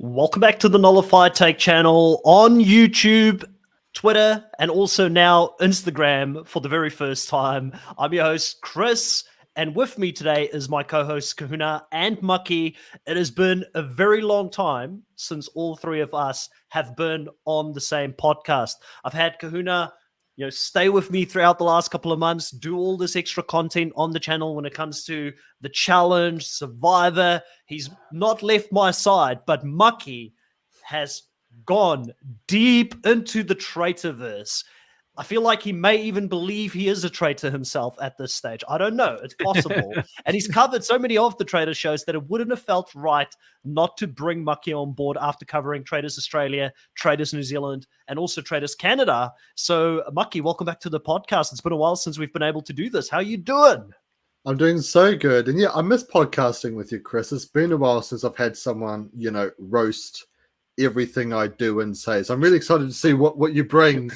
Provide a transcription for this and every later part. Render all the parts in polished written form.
Welcome back to the Nullified Take channel on YouTube, Twitter, and also now Instagram for the very first time. I'm your host, Chris, and with me today is my co-hosts, Kahuna and Mucky. It has been a very long time since all three of us have been on the same podcast. I've had Kahuna stay with me throughout the last couple of months, do all this extra content on the channel when it comes to the challenge, Survivor. He's not left my side, but Mucky has gone deep into the Traitorverse. I feel like he may even believe he is a traitor himself at this stage. I don't know. It's possible. And he's covered so many of the Traitor shows that it wouldn't have felt right not to bring Mucky on board after covering Traitors Australia, Traitors New Zealand, and also Traitors Canada. So, Mucky, welcome back to the podcast. It's been a while since we've been able to do this. How are you doing? I'm doing so good. And yeah, I miss podcasting with you, Chris. It's been a while since I've had someone, roast everything I do and say. So I'm really excited to see what you bring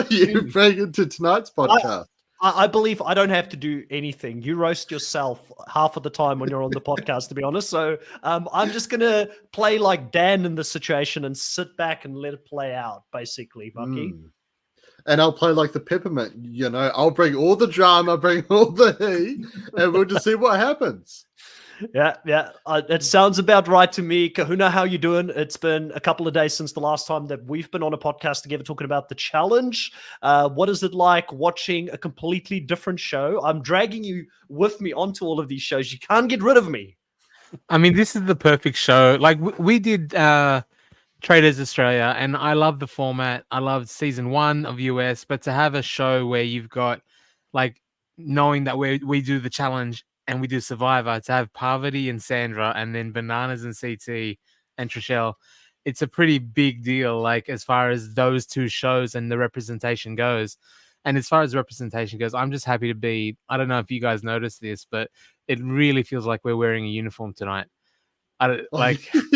into tonight's podcast. I believe I don't have to do anything. You roast yourself half of the time when you're on the podcast, to be honest. So I'm just going to play like Dan in this situation and sit back and let it play out, basically, Bucky. And I'll play like the peppermint, I'll bring all the drama, bring all the heat, and we'll just see what happens. Yeah. It sounds about right to me. Kahuna, how you doing? It's been a couple of days since the last time that we've been on a podcast together talking about the challenge. What is it like watching a completely different show? I'm dragging you with me onto all of these shows. You can't get rid of me. I mean, this is the perfect show. Like we did Traitors Australia, and I love the format. I loved season 1 of US, but to have a show where you've got like knowing that we do the challenge and we do Survivor, to have Parvati and Sandra and then Bananas and CT and Trishelle, it's a pretty big deal, like as far as those two shows and the representation goes. And as far as representation goes, I'm just happy to be, I don't know if you guys noticed this, but it really feels like we're wearing a uniform tonight. We came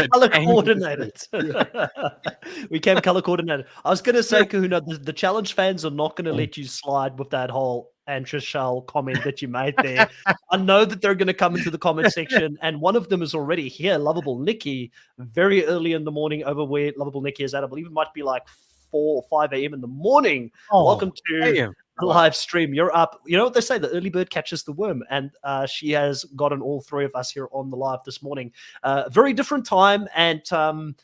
color coordinated. We came color coordinated. I was going to say, Kahuna, the challenge fans are not going to let you slide with that whole Trishelle comment that you made there. I know that they're going to come into the comment section, and one of them is already here, Lovable Nikki, very early in the morning over where Lovable Nikki is at. I believe it might be like 4 or 5 a.m. in the morning. Welcome to the live stream. You're up. You know what they say, the early bird catches the worm, and she has gotten all three of us here on the live this morning. Very different time, and I'm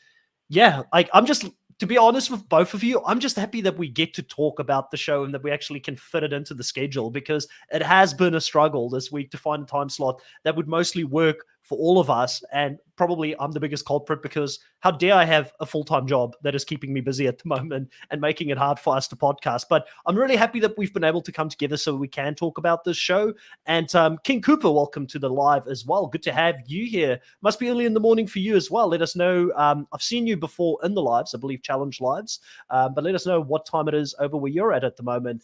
just, to be honest with both of you, I'm just happy that we get to talk about the show and that we actually can fit it into the schedule, because it has been a struggle this week to find a time slot that would mostly work for all of us. And probably I'm the biggest culprit, because how dare I have a full-time job that is keeping me busy at the moment and making it hard for us to podcast. But I'm really happy that we've been able to come together so we can talk about this show. And King Cooper, welcome to the live as well. Good to have you here. Must be early in the morning for you as well. Let us know. I've seen you before in the lives, I believe challenge lives, but let us know what time it is over where you're at the moment.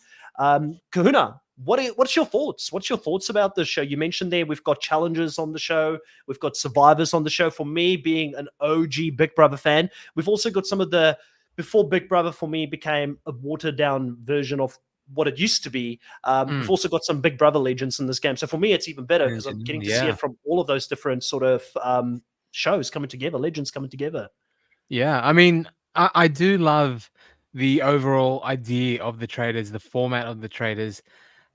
Kahuna, what's your thoughts? What's your thoughts about this show? You mentioned there we've got challenges on the show. We've got survivors on the show. For me, being an OG Big Brother fan, we've also got some of the, before Big Brother for me became a watered down version of what it used to be. We've also got some Big Brother legends in this game. So for me, it's even better because I'm getting to see it from all of those different sort of shows coming together, legends coming together. Yeah, I mean, I do love the overall idea of the Traitors, the format of the Traitors.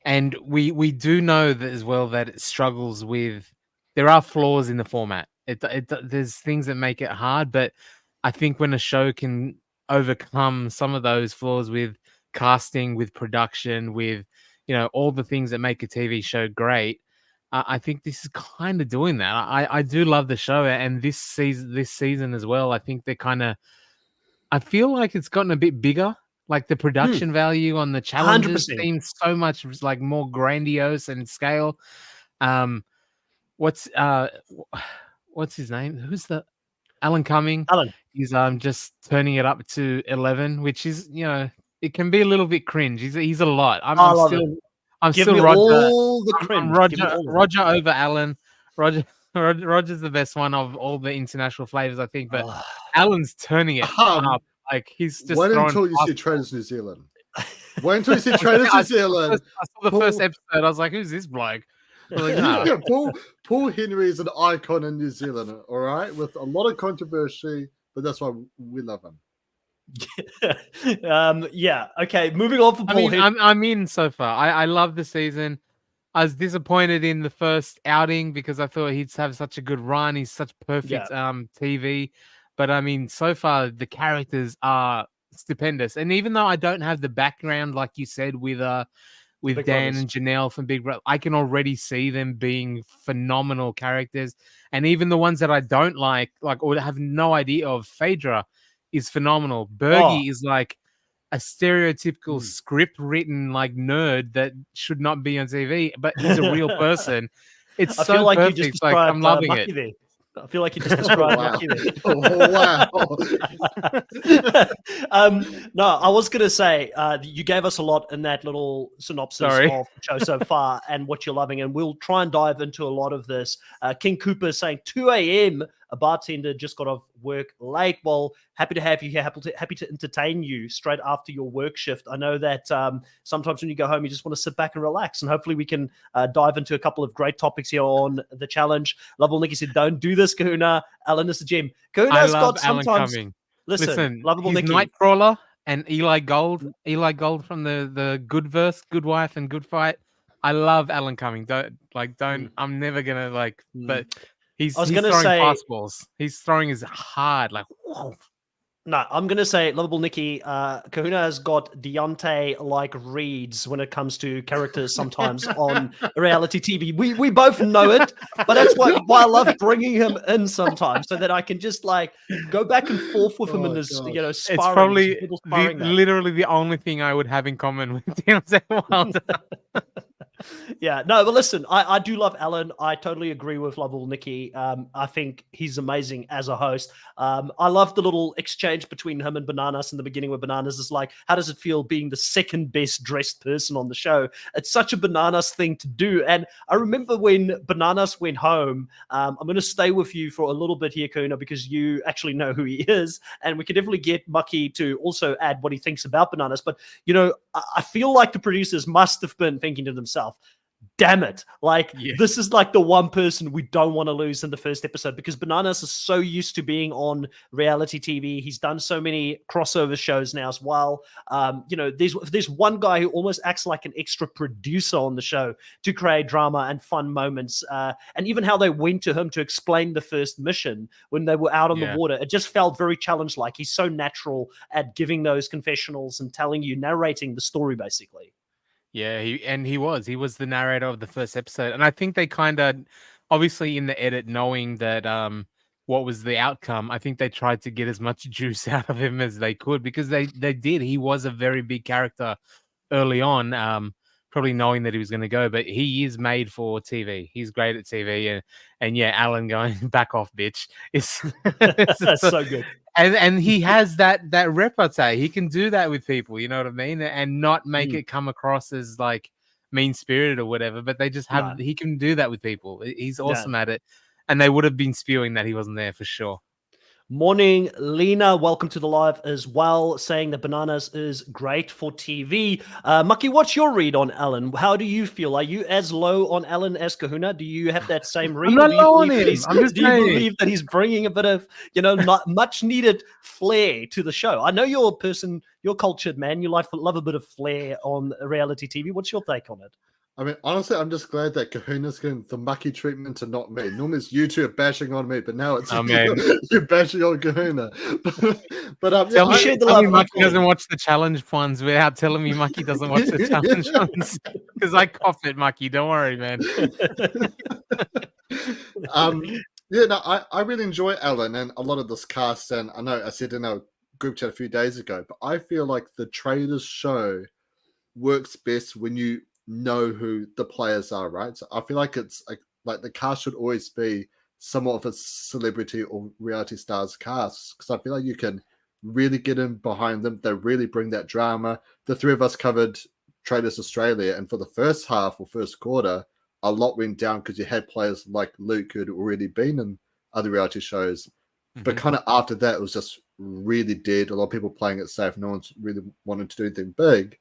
And we do know that as well that it struggles with, there are flaws in the format. There's things that make it hard, but I think when a show can overcome some of those flaws with casting, with production, with all the things that make a TV show great. I think this is kind of doing that. I do love the show, and this season as well. I think they're kind of. I feel like it's gotten a bit bigger. Like the production value on the challenges 100%. seems so much like more grandiose and scale. What's his name? Who's the Alan Cumming? Alan. He's just turning it up to 11, which is it can be a little bit cringe. He's a lot. I'm Give still me Roger. all the cringe. Roger over Alan. Roger's the best one of all the international flavors, I think. But Alan's turning it up. Like he's just. Wait until you see Traitors New Zealand. Wait until you see Traitors New Zealand. I saw the first episode. I was like, "Who's this bloke?" Like, no. Yeah, Paul Henry is an icon in New Zealand. All right, with a lot of controversy, but that's why we love him. Yeah. Okay. Moving on from Paul. I'm in so far. I love the season. I was disappointed in the first outing because I thought he'd have such a good run. He's such perfect TV. But I mean, so far the characters are stupendous. And even though I don't have the background, like you said, with Dan and Janelle from Big Brother, I can already see them being phenomenal characters. And even the ones that I don't like or have no idea of, Phaedra is phenomenal. Bergie is like a stereotypical script written like nerd that should not be on TV, but he's a real person. It's so feel like perfect. You just like I'm loving Mucky it. there. I feel like you just described Mucky there. No, I was going to say, you gave us a lot in that little synopsis of the show so far and what you're loving, and we'll try and dive into a lot of this. King Cooper saying 2 a.m. A bartender just got off work late. Well, happy to have you here. Happy to entertain you straight after your work shift. I know that sometimes when you go home, you just want to sit back and relax, and hopefully we can dive into a couple of great topics here on the challenge. Lovable Nikki said, "Don't do this, Kahuna. Alan is a gem." Kahuna's got sometimes. Alan Cumming. Listen, Lovable he's Nikki. Nightcrawler and Eli Gold. Eli Gold from the Good Verse, Good Wife, and Good Fight. I love Alan Cumming. I'm never gonna but. He's throwing fastballs. He's throwing his hard, whoa. No, I'm going to say, Lovable Nikki, Kahuna has got Deontay-like reads when it comes to characters sometimes on reality TV. We both know it, but that's why I love bringing him in sometimes so that I can just go back and forth with him in his, sparring. It's probably literally the only thing I would have in common with Deontay Wilder. Yeah, no, but listen, I do love Alan. I totally agree with Lovable Nikki. I think he's amazing as a host. I love the little exchange between him and Bananas in the beginning where Bananas is like, how does it feel being the second best dressed person on the show? It's such a Bananas thing to do. And I remember when Bananas went home, I'm going to stay with you for a little bit here, Kuna, because you actually know who he is. And we could definitely get Mucky to also add what he thinks about Bananas. But, I feel like the producers must have been thinking to themselves, damn it. This is the one person we don't want to lose in the first episode, because Bananas is so used to being on reality TV. He's done so many crossover shows now as well. There's one guy who almost acts like an extra producer on the show to create drama and fun moments. And even how they went to him to explain the first mission when they were out on the water, it just felt very challenge-like. He's so natural at giving those confessionals and narrating the story, basically. Yeah, he was the narrator of the first episode. And I think they kind of, obviously in the edit, knowing that what was the outcome, I think they tried to get as much juice out of him as they could, because they did. He was a very big character early on, probably knowing that he was going to go, but he is made for TV. He's great at TV. And yeah, Alan going, back off, bitch. It's so good. And he has that repartee. He can do that with people, you know what I mean? And not make it come across as mean-spirited or whatever, but they just have, he can do that with people. He's awesome at it. And they would have been spewing that he wasn't there for sure. Morning, Lena. Welcome to the live as well, saying that Bananas is great for TV. Mucky, what's your read on Alan? How do you feel? Are you as low on Alan as Kahuna? Do you have that same read? I'm not low on him. Do you believe that he's bringing a bit of, not much needed flair to the show? I know you're a person, you're cultured, man. You love a bit of flair on reality TV. What's your take on it? I mean, honestly, I'm just glad that Kahuna's getting the mucky treatment and not me. Normally it's you two are bashing on me, but now it's you're bashing on Kahuna. but tell me, shared the tell love me Mucky equally. doesn't watch the challenge ones without telling me Mucky doesn't watch the challenge ones. Because I cough it, Mucky. Don't worry, man. Yeah, no, I really enjoy Alan and a lot of this cast. And I know I said in our group chat a few days ago, but I feel like the Traitors show works best when you know who the players are, right? So I feel like it's like the cast should always be somewhat of a celebrity or reality stars cast, because I feel like you can really get in behind them. They really bring that drama. The three of us covered Traitors Australia, and for the first half or first quarter, a lot went down because you had players like Luke who had already been in other reality shows. But kind of after that, it was just really dead. A lot of people playing it safe. No one's really wanted to do anything big.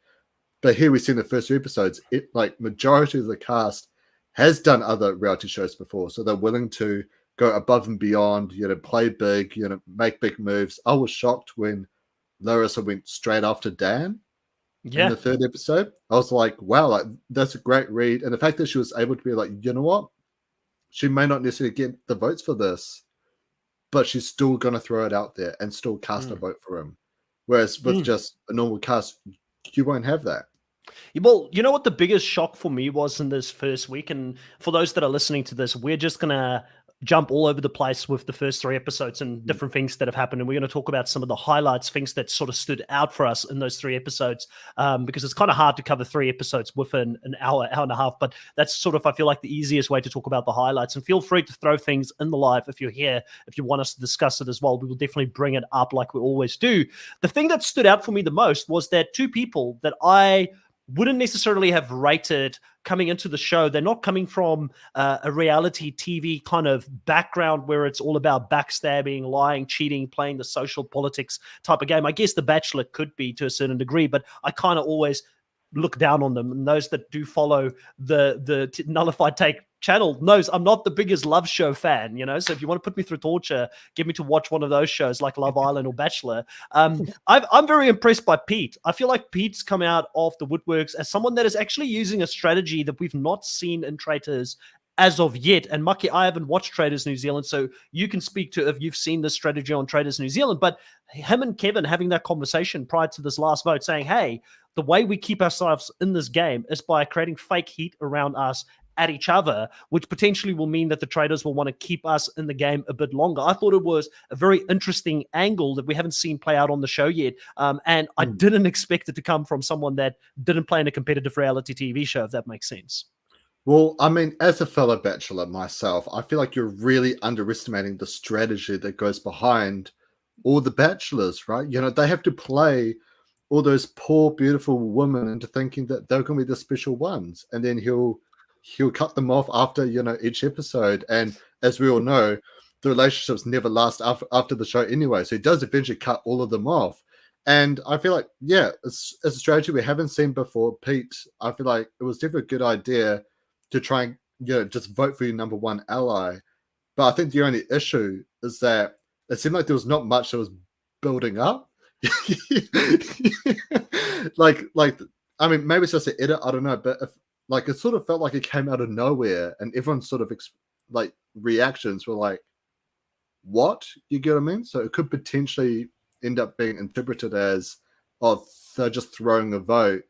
But here we see in the first 2 episodes, it like majority of the cast has done other reality shows before, so they're willing to go above and beyond, play big, make big moves. I was shocked when Larissa went straight after Dan in the 3rd episode. I was like, wow, like that's a great read. And the fact that she was able to be like, you know what? She may not necessarily get the votes for this, but she's still going to throw it out there and still cast a vote for him. Whereas with just a normal cast, you won't have that. Well, you know what the biggest shock for me was in this first week, and for those that are listening to this, we're just going to jump all over the place with the first 3 episodes and different things that have happened. And we're going to talk about some of the highlights, things that sort of stood out for us in those 3 episodes, because it's kind of hard to cover 3 episodes within an hour and a half. But that's sort of, I feel like, the easiest way to talk about the highlights. And feel free to throw things in the live if you're here, if you want us to discuss it as well. We will definitely bring it up like we always do. The thing that stood out for me the most was that 2 people that I wouldn't necessarily have rated coming into the show. They're not coming from a reality TV kind of background where it's all about backstabbing, lying, cheating, playing the social politics type of game. I guess The Bachelor could be to a certain degree, but I kind of always look down on them. And those that do follow the Nullified Take channel knows I'm not the biggest love show fan, so if you want to put me through torture, get me to watch one of those shows like Love Island or Bachelor. I'm very impressed by Pete. I feel like Pete's come out of the woodworks as someone that is actually using a strategy that we've not seen in Traitors as of yet. And Mucky, I haven't watched Traitors New Zealand, so you can speak to if you've seen this strategy on Traitors New Zealand. But him and Kevin having that conversation prior to this last vote saying, hey, the way we keep ourselves in this game is by creating fake heat around us at each other, which potentially will mean that the Traitors will want to keep us in the game a bit longer. I thought it was a very interesting angle that we haven't seen play out on the show yet. And I didn't expect it to come from someone that didn't play in a competitive reality TV show, if that makes sense. Well, I mean, as a fellow bachelor myself, I feel like you're really underestimating the strategy that goes behind all the bachelors, right? They have to play all those poor, beautiful women into thinking that they're going to be the special ones. And then he'll cut them off after, each episode. And as we all know, the relationships never last after the show anyway. So he does eventually cut all of them off. And I feel like, it's a strategy we haven't seen before. Pete, I feel like it was definitely a good idea to try and, just vote for your number 1 ally. But I think the only issue is that it seemed like there was not much that was building up. like, I mean, maybe it's just an edit, I don't know. But it sort of felt like it came out of nowhere, and everyone's sort of reactions were like, what? You get what I mean? So it could potentially end up being interpreted as, oh, they're just throwing a vote,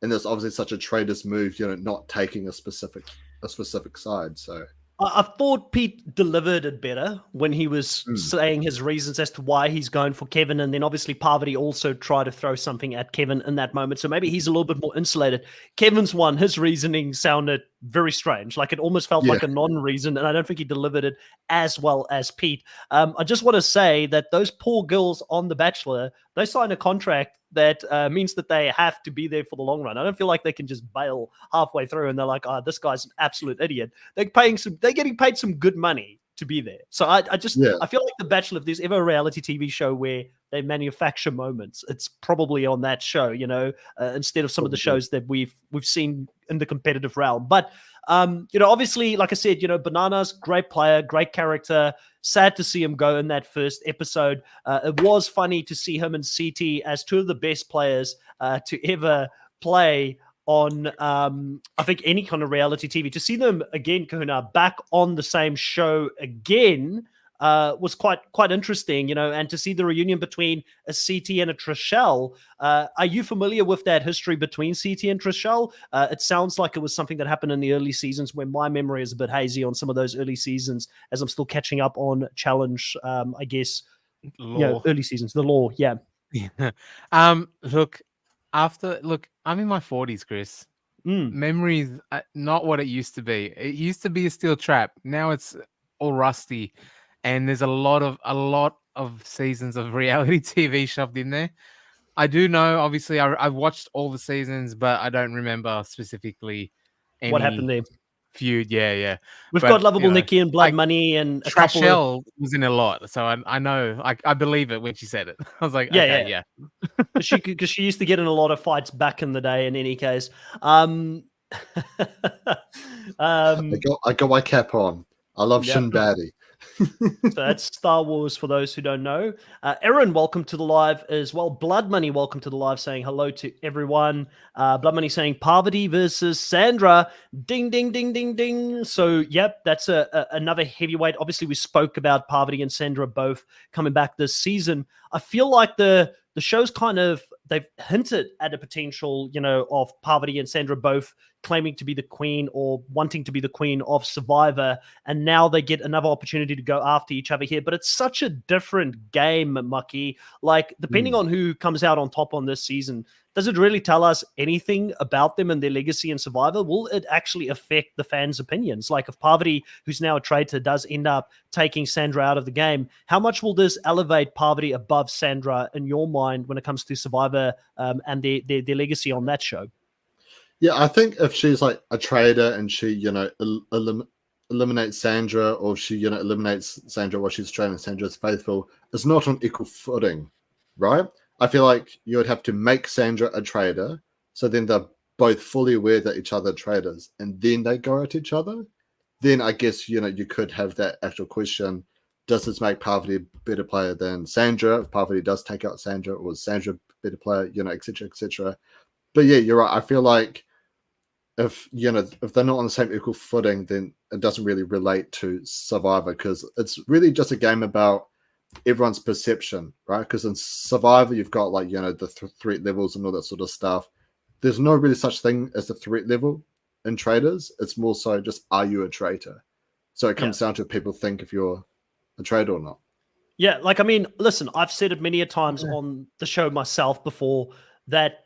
and there's obviously such a traitor's move, not taking a specific side. So I thought Pete delivered it better when he was saying his reasons as to why he's going for Kevin. And then obviously Parvati also tried to throw something at Kevin in that moment. So maybe he's a little bit more insulated. Kevin's one, his reasoning sounded very strange. Like it almost felt like a non-reason. And I don't think he delivered it as well as Pete. I just want to say that those poor girls on The Bachelor, they signed a contract that means that they have to be there for the long run. I don't feel like they can just bail halfway through and they're like, oh, this guy's an absolute idiot. They're getting paid some good money to be there. So I feel like The Bachelor, if there's ever a reality TV show where they manufacture moments, it's probably on that show, instead of some of the shows that we've seen in the competitive realm. But obviously, like I said, Banana's great player, great character. Sad to see him go in that first episode. It was funny to see him and CT as 2 of the best players to ever play on I think any kind of reality TV. To see them again, Kahuna, back on the same show again was quite interesting, and to see the reunion between a CT and a Trishelle. Are you familiar with that history between CT and Trishelle? It sounds like it was something that happened in the early seasons, when my memory is a bit hazy on some of those early seasons, as I'm still catching up on Challenge, I guess, early seasons, the law, yeah. Look, I'm in my 40s, Chris. Memories not what it used to be. It used to be a steel trap. Now it's all rusty, and there's a lot of seasons of reality TV shoved in there. I do know, obviously, I've watched all the seasons, but I don't remember specifically what happened there. Feud. Yeah. We've got Lovable Nikki and Blood Money and a couple Trashelle was in a lot, so I know, I believe it when she said it. I was like, yeah. Because she used to get in a lot of fights back in the day. In any case, I got my cap on. I love Shin Baddie. So that's Star Wars for those who don't know. Aaron, welcome to the live as well. Blood Money, welcome to the live, saying hello to everyone. Blood Money saying Parvati versus Sandra. Ding, ding, ding, ding, ding. So, yep, that's another heavyweight. Obviously, we spoke about Parvati and Sandra both coming back this season. I feel like the show's they've hinted at a potential, of Parvati and Sandra both claiming to be the queen or wanting to be the queen of Survivor, and now they get another opportunity to go after each other here. But it's such a different game, Mucky. Like, depending on who comes out on top on this season, does it really tell us anything about them and their legacy in Survivor? Will it actually affect the fans' opinions? Like, if Parvati, who's now a traitor, does end up taking Sandra out of the game, how much will this elevate Parvati above Sandra in your mind when it comes to Survivor and their legacy on that show? Yeah, I think if she's like a traitor and she, eliminates Sandra, or if she, eliminates Sandra while she's training Sandra's faithful, it's not on equal footing, right? I feel like you would have to make Sandra a traitor, so then they're both fully aware that each other are traitors, and then they go at each other. Then I guess, you could have that actual question: does this make Parvati a better player than Sandra? If Parvati does take out Sandra, or is Sandra a better player, etc., etc. But yeah, you're right. I feel like if they're not on the same equal footing, then it doesn't really relate to Survivor, because it's really just a game about everyone's perception, right? Because in Survivor, you've got the threat levels and all that sort of stuff. There's no really such thing as the threat level in Traitors. It's more so just, are you a traitor? So it comes down to if people think if you're a traitor or not. Yeah, listen, I've said it many a times on the show myself before that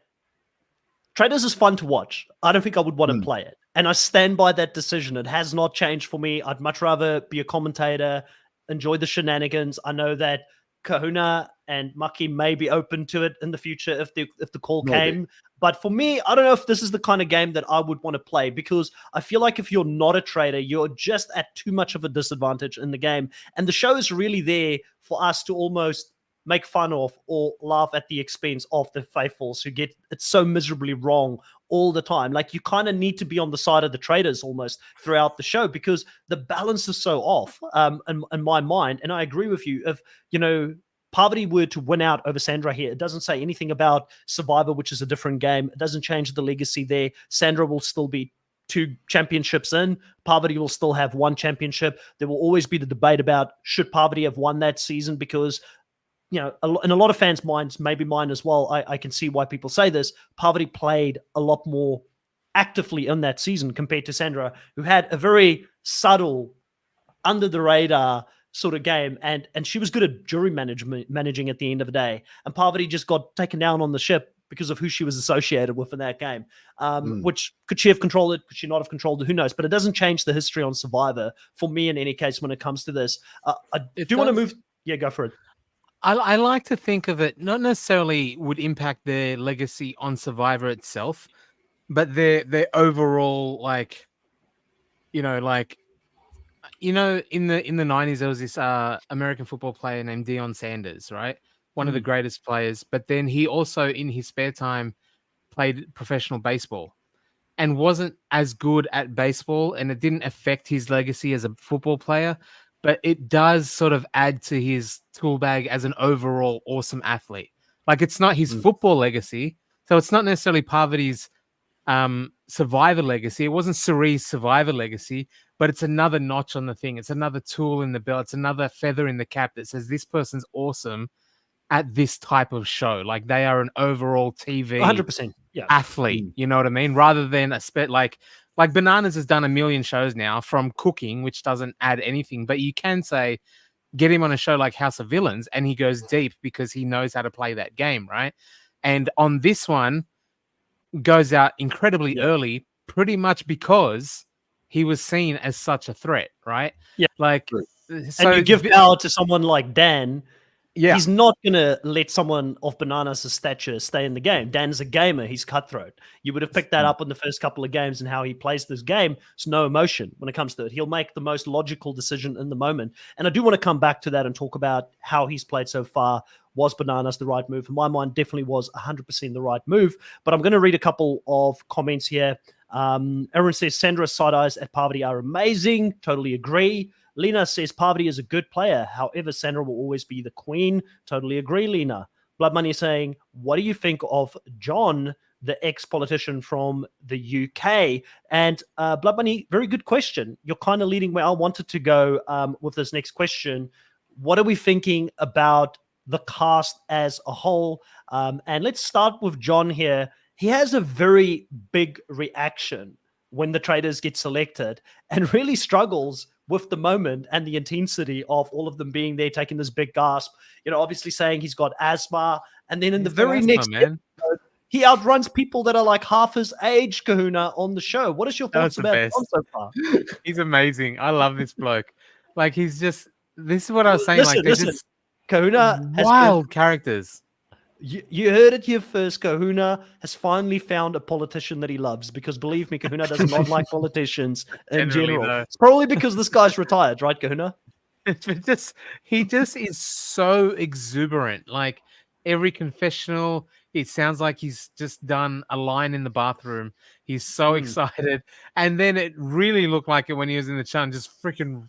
Traitors is fun to watch. I don't think I would want to play it. And I stand by that decision. It has not changed for me. I'd much rather be a commentator, enjoy the shenanigans. I know that Kahuna and Maki may be open to it in the future if the call came. But for me, I don't know if this is the kind of game that I would want to play, because I feel like if you're not a traitor, you're just at too much of a disadvantage in the game. And the show is really there for us to almost make fun of or laugh at the expense of the faithfuls who get it so miserably wrong all the time. Like, you kind of need to be on the side of the traitors almost throughout the show, because the balance is so off in my mind. And I agree with you. If, Parvati were to win out over Sandra here, it doesn't say anything about Survivor, which is a different game. It doesn't change the legacy there. Sandra will still be 2 championships in. Parvati will still have 1 championship. There will always be the debate about should Parvati have won that season, because in a lot of fans' minds, maybe mine as well, I can see why people say this. Parvati played a lot more actively in that season compared to Sandra, who had a very subtle, under the radar sort of game, and she was good at jury managing at the end of the day. And Parvati just got taken down on the ship because of who she was associated with in that game. Which, could she have controlled it? Could she not have controlled it? Who knows? But it doesn't change the history on Survivor for me in any case when it comes to this. I do want to move. Yeah, go for it. I like to think of it not necessarily would impact their legacy on Survivor itself, but their overall, in the 90s there was this American football player named Deion Sanders, right? One of the greatest players, but then he also in his spare time played professional baseball and wasn't as good at baseball, and it didn't affect his legacy as a football player. But it does sort of add to his tool bag as an overall awesome athlete. Like, it's not his football legacy, so it's not necessarily Parvati's Survivor Legacy. It wasn't Cerise Survivor Legacy, but it's another notch on the thing. It's another tool in the belt. It's another feather in the cap that says this person's awesome at this type of show. Like they are an overall TV 100%. athlete. You know what I mean? Rather than like Bananas has done a million shows now from cooking, which doesn't add anything, but you can say get him on a show like House of Villains and he goes deep because he knows how to play that game, right? And on this one, goes out incredibly early, pretty much because he was seen as such a threat, right? Yeah. Like, so and you give power to someone like Dan. Yeah. He's not going to let someone of Bananas' stature stay in the game. Dan's a gamer. He's cutthroat. You would have picked that up in the first couple of games and how he plays this game. There's no emotion when it comes to it. He'll make the most logical decision in the moment. And I do want to come back to that and talk about how he's played so far. Was Bananas the right move? In my mind, definitely was 100% the right move. But I'm going to read a couple of comments here. Everyone says Sandra's side eyes at Parvati are amazing. Totally agree. Lena says Parvati is a good player. However, Sandra will always be the queen. Totally agree, Lena. Blood Money is saying, what do you think of John, the ex-politician from the UK? And Blood Money, very good question. You're kind of leading where I wanted to go with this next question. What are we thinking about the cast as a whole? And let's start with John here. He has a very big reaction when the Traitors get selected and really struggles with the moment and the intensity of all of them being there, taking this big gasp, obviously saying he's got asthma. And then in the very next episode, he outruns people that are like half his age, Kahuna, on the show. What is your thoughts about John so far? He's amazing. I love this bloke. Like, this is what I was saying. Listen, Kahuna has wild characters. You heard it here first. Kahuna has finally found a politician that he loves, because believe me, Kahuna does not like politicians in general. Though. It's probably because this guy's retired, right, Kahuna? He just is so exuberant. Like every confessional, it sounds like he's just done a line in the bathroom. He's so excited. And then it really looked like it when he was in the chat, just freaking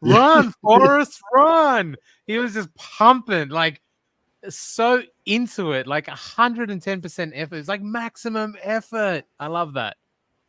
run, Forrest, run. He was just pumping, like, so into it, like 110% effort. It's like maximum effort. I love that.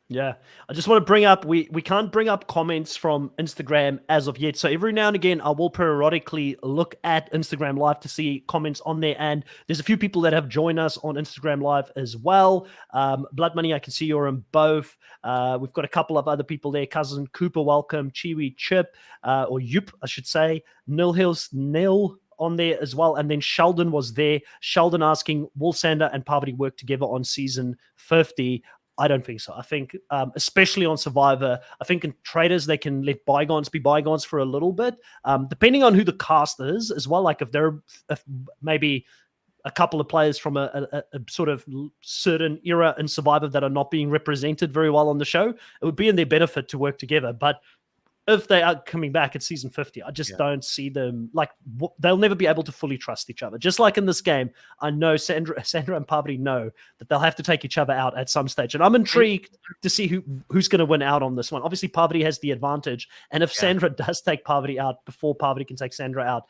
Yeah, I just want to bring up, we can't bring up comments from Instagram as of yet. So every now and again, I will periodically look at Instagram Live to see comments on there. And there's a few people that have joined us on Instagram Live as well. Blood Money, I can see you're in both. We've got a couple of other people there. Cousin Cooper, welcome. Chiwi Chip, or Yup, I should say. Nil Hills, Nil on there as well. And then Sheldon was there. Sheldon asking, will Sandra and Parvati work together on season 50? I don't think so. I think, especially on Survivor, I think in Traitors, they can let bygones be bygones for a little bit, depending on who the cast is as well. Like if maybe a couple of players from a sort of certain era in Survivor that are not being represented very well on the show, it would be in their benefit to work together. But if they are coming back at season 50, I just don't see them, like, they'll never be able to fully trust each other. Just like in this game, I know Sandra and Parvati know that they'll have to take each other out at some stage. And I'm intrigued to see who's going to win out on this one. Obviously, Parvati has the advantage. And if Sandra does take Parvati out before Parvati can take Sandra out,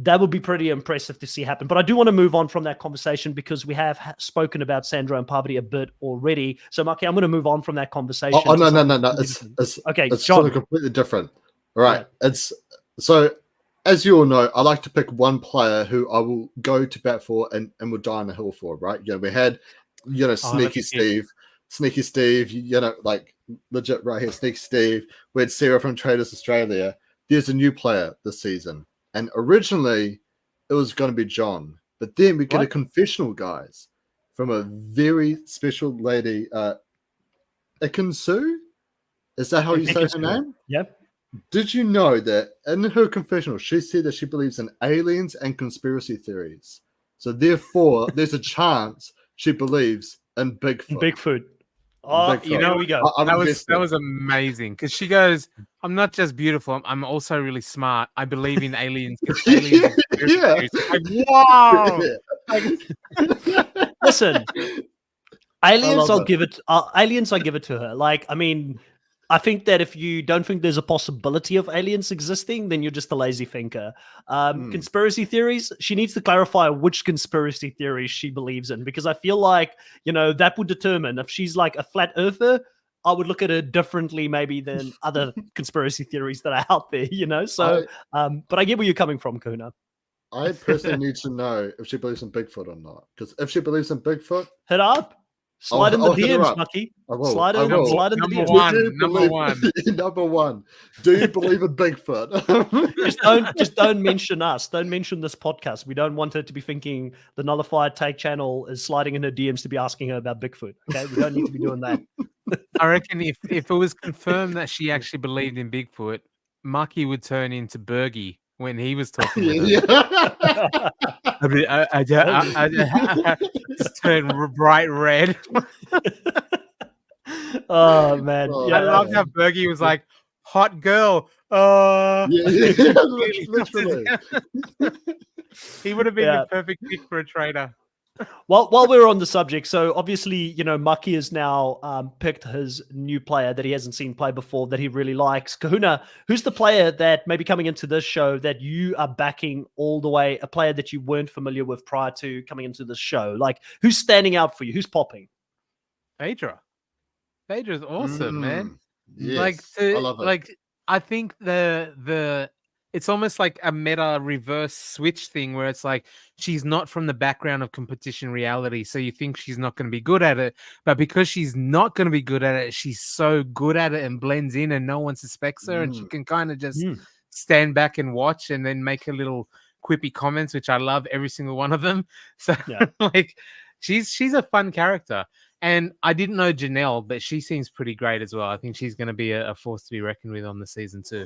that would be pretty impressive to see happen. But I do want to move on from that conversation because we have spoken about Sandra and Parvati a bit already. So, Maki, I'm going to move on from that conversation. No. It's okay, it's John. something completely different. All right. Yeah. It's so, as you all know, I like to pick one player who I will go to bat for and will die on the hill for, right? We had, Sneaky Steve, like legit right here, Sneaky Steve. We had Sarah from Traitors Australia. There's a new player this season. And originally, it was going to be John. But then we get a confessional, guys, from a very special lady, Ikinsu? Is that how you say her name? Yep. Did you know that in her confessional, she said that she believes in aliens and conspiracy theories? So therefore, there's a chance she believes in Bigfoot. Bigfoot. Oh, here we go. That was amazing because she goes, "I'm not just beautiful. I'm also really smart. I believe in aliens." Like, wow! Listen, aliens. I'll give it. Aliens. I give it to her. Like, I mean, I think that if you don't think there's a possibility of aliens existing, then you're just a lazy thinker. Conspiracy theories, she needs to clarify which conspiracy theories she believes in, because I feel like, that would determine if she's like a flat earther. I would look at her differently maybe than other conspiracy theories that are out there, So, but I get where you're coming from, Kuna. I personally need to know if she believes in Bigfoot or not. Because if she believes in Bigfoot, hit up. Slide in the DMs, Mucky. I will. Slide in the DMs. Number one. Do you believe in Bigfoot? just don't mention us. Don't mention this podcast. We don't want her to be thinking the Nullified Take channel is sliding in her DMs to be asking her about Bigfoot. Okay, we don't need to be doing that. I reckon if it was confirmed that she actually believed in Bigfoot, Mucky would turn into Bergie when he was talking with her. I just turned bright red. Oh man, I loved how Bergie was like, "Hot girl." Literally. He would have been the perfect pick for a traitor. While we're on the subject, so obviously, Mucky has now picked his new player that he hasn't seen play before that he really likes. Kahuna, who's the player that maybe coming into this show that you are backing all the way, a player that you weren't familiar with prior to coming into this show? Like, who's standing out for you? Who's popping? Phaedra. Phaedra's awesome, man. Yes, I love it. Like, I think it's almost like a meta reverse switch thing where it's like she's not from the background of competition reality, so you think she's not going to be good at it, but because she's not going to be good at it, she's so good at it and blends in and no one suspects her, and she can kind of just stand back and watch and then make a little quippy comments, which I love every single one of them. So like she's a fun character. And I didn't know Janelle, but she seems pretty great as well. I think she's going to be a force to be reckoned with on the season 2.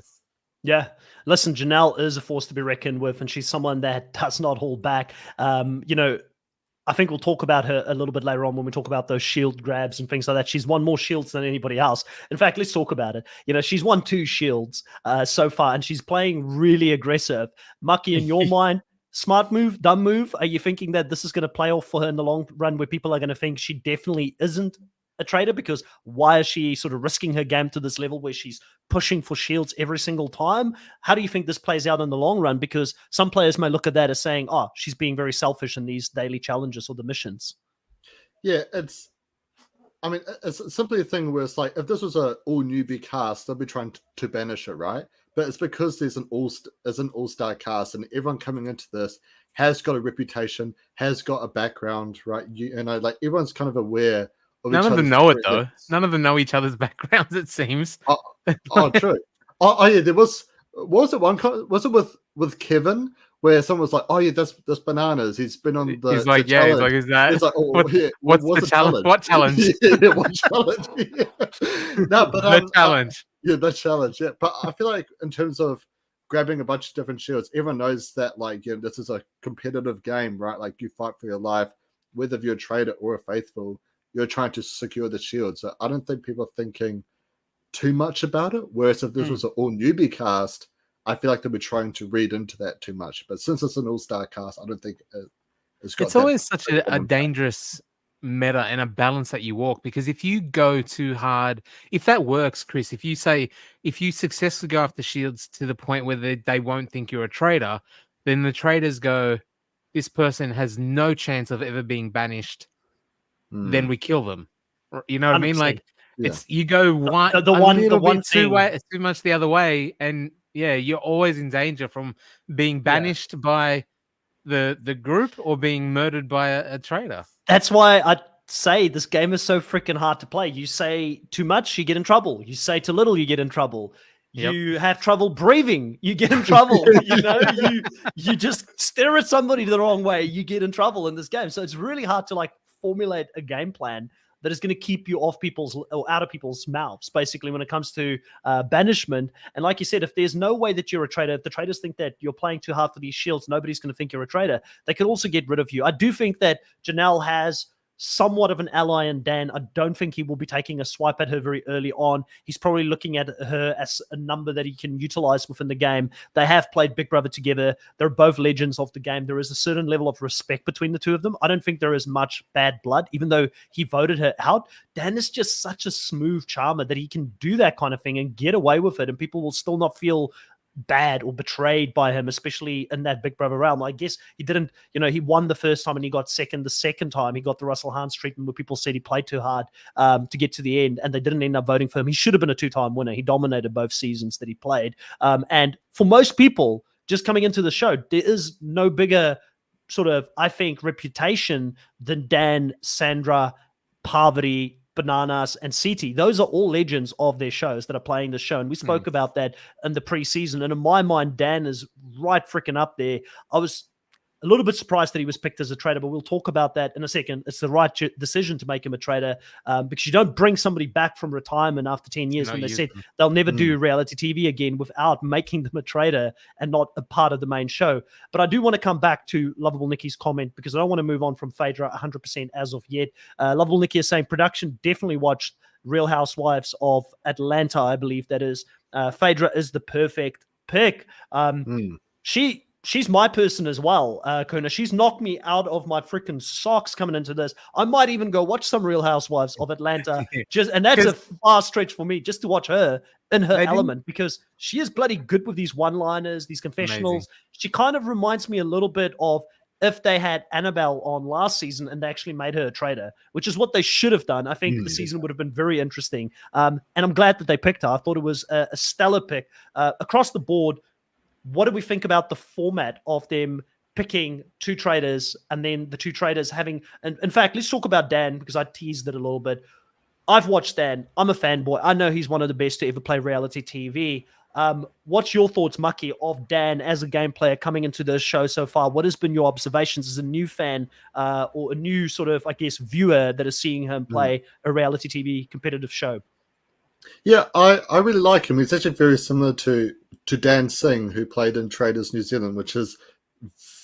Yeah, listen, Janelle is a force to be reckoned with, and she's someone that does not hold back. I think we'll talk about her a little bit later on when we talk about those shield grabs and things like that. She's won more shields than anybody else. In fact, let's talk about it. She's won 2 shields so far, and she's playing really aggressive. Mucky, in your mind, smart move, dumb move? Are you thinking that this is going to play off for her in the long run where people are going to think she definitely isn't a traitor? Because why is she sort of risking her game to this level where she's pushing for shields every single time? How do you think this plays out in the long run? Because some players may look at that as saying, oh, she's being very selfish in these daily challenges or the missions. Yeah, it's simply a thing where it's like, if this was an all newbie cast, they'll be trying to banish it, right? But it's because there's an all-star cast, and everyone coming into this has got a reputation, has got a background, right? Like everyone's kind of aware. None of them know it though. None of them know each other's backgrounds. It seems. True. Yeah. There was. Was it one? Was it with Kevin where someone was like, "Oh yeah, that's bananas. He's been on the." He's like, yeah. He's like, is that? He's like, oh, what's the challenge? What challenge? What challenge? No, but the challenge. The challenge. Yeah, but I feel like in terms of grabbing a bunch of different shields, everyone knows that this is a competitive game, right? Like you fight for your life, whether you're a traitor or a faithful. You're trying to secure the shield. So I don't think people are thinking too much about it. Whereas if this was an all newbie cast, I feel like they'll be trying to read into that too much. But since it's an all-star cast, I don't think it's always such a dangerous meta and a balance that you walk, because if you go too hard, if that works, Chris, if you successfully go after shields to the point where they won't think you're a traitor, then the traitors go, this person has no chance of ever being banished. Then we kill them. You know what I mean? Like it's you go too much the other way, and you're always in danger from being banished by the group or being murdered by a traitor. That's why I say this game is so freaking hard to play. You say too much, you get in trouble. You say too little, you get in trouble. You have trouble breathing, you get in trouble. You just stare at somebody the wrong way, you get in trouble in this game. So it's really hard to formulate a game plan that is going to keep you off people's or out of people's mouths, basically, when it comes to banishment. And like you said, if there's no way that you're a traitor, if the traitors think that you're playing too hard for these shields, nobody's going to think you're a traitor. They could also get rid of you. I do think that Janelle has somewhat of an ally in Dan. I don't think he will be taking a swipe at her very early on. He's probably looking at her as a number that he can utilize within the game. They have played Big Brother together. They're both legends of the game. There is a certain level of respect between the two of them. I don't think there is much bad blood, even though he voted her out. Dan is just such a smooth charmer that he can do that kind of thing and get away with it, and people will still not feel bad or betrayed by him, especially in that Big Brother realm. I guess he didn't, he won the first time and he got second the second time. He got the Russell Hans treatment where people said he played too hard to get to the end, and they didn't end up voting for him. He should have been a two-time winner. He dominated both seasons that he played. And for most people, just coming into the show, there is no bigger sort of, I think, reputation than Dan, Sandra, Parvati, Bananas, and Siti. Those are all legends of their shows that are playing the show. And we spoke about that in the preseason. And in my mind, Dan is right freaking up there. I was a little bit surprised that he was picked as a traitor, but we'll talk about that in a second. It's the right decision to make him a traitor because you don't bring somebody back from retirement after 10 years when they said they'll never do reality TV again without making them a traitor and not a part of the main show. But I do want to come back to Lovable Nikki's comment because I don't want to move on from Phaedra 100% as of yet. Lovable Nikki is saying production definitely watched Real Housewives of Atlanta, I believe that is. Phaedra is the perfect pick. She's my person as well, Kuna. She's knocked me out of my freaking socks coming into this. I might even go watch some Real Housewives of Atlanta, and that's a far stretch for me just to watch her in her element because she is bloody good with these one-liners, these confessionals. Amazing. She kind of reminds me a little bit of if they had Annabelle on last season and they actually made her a traitor, which is what they should have done. I think the season would have been very interesting. And I'm glad that they picked her. I thought it was a stellar pick. Across the board, what do we think about the format of them picking two traitors and then the two traitors having... And in fact, let's talk about Dan because I teased it a little bit. I've watched Dan. I'm a fanboy. I know he's one of the best to ever play reality TV. What's your thoughts, Mucky, of Dan as a game player coming into this show so far? What has been your observations as a new fan or a new sort of, I guess, viewer that is seeing him play a reality TV competitive show? Yeah, I really like him. He's actually very similar to Dan Singh, who played in Traitors New Zealand, which is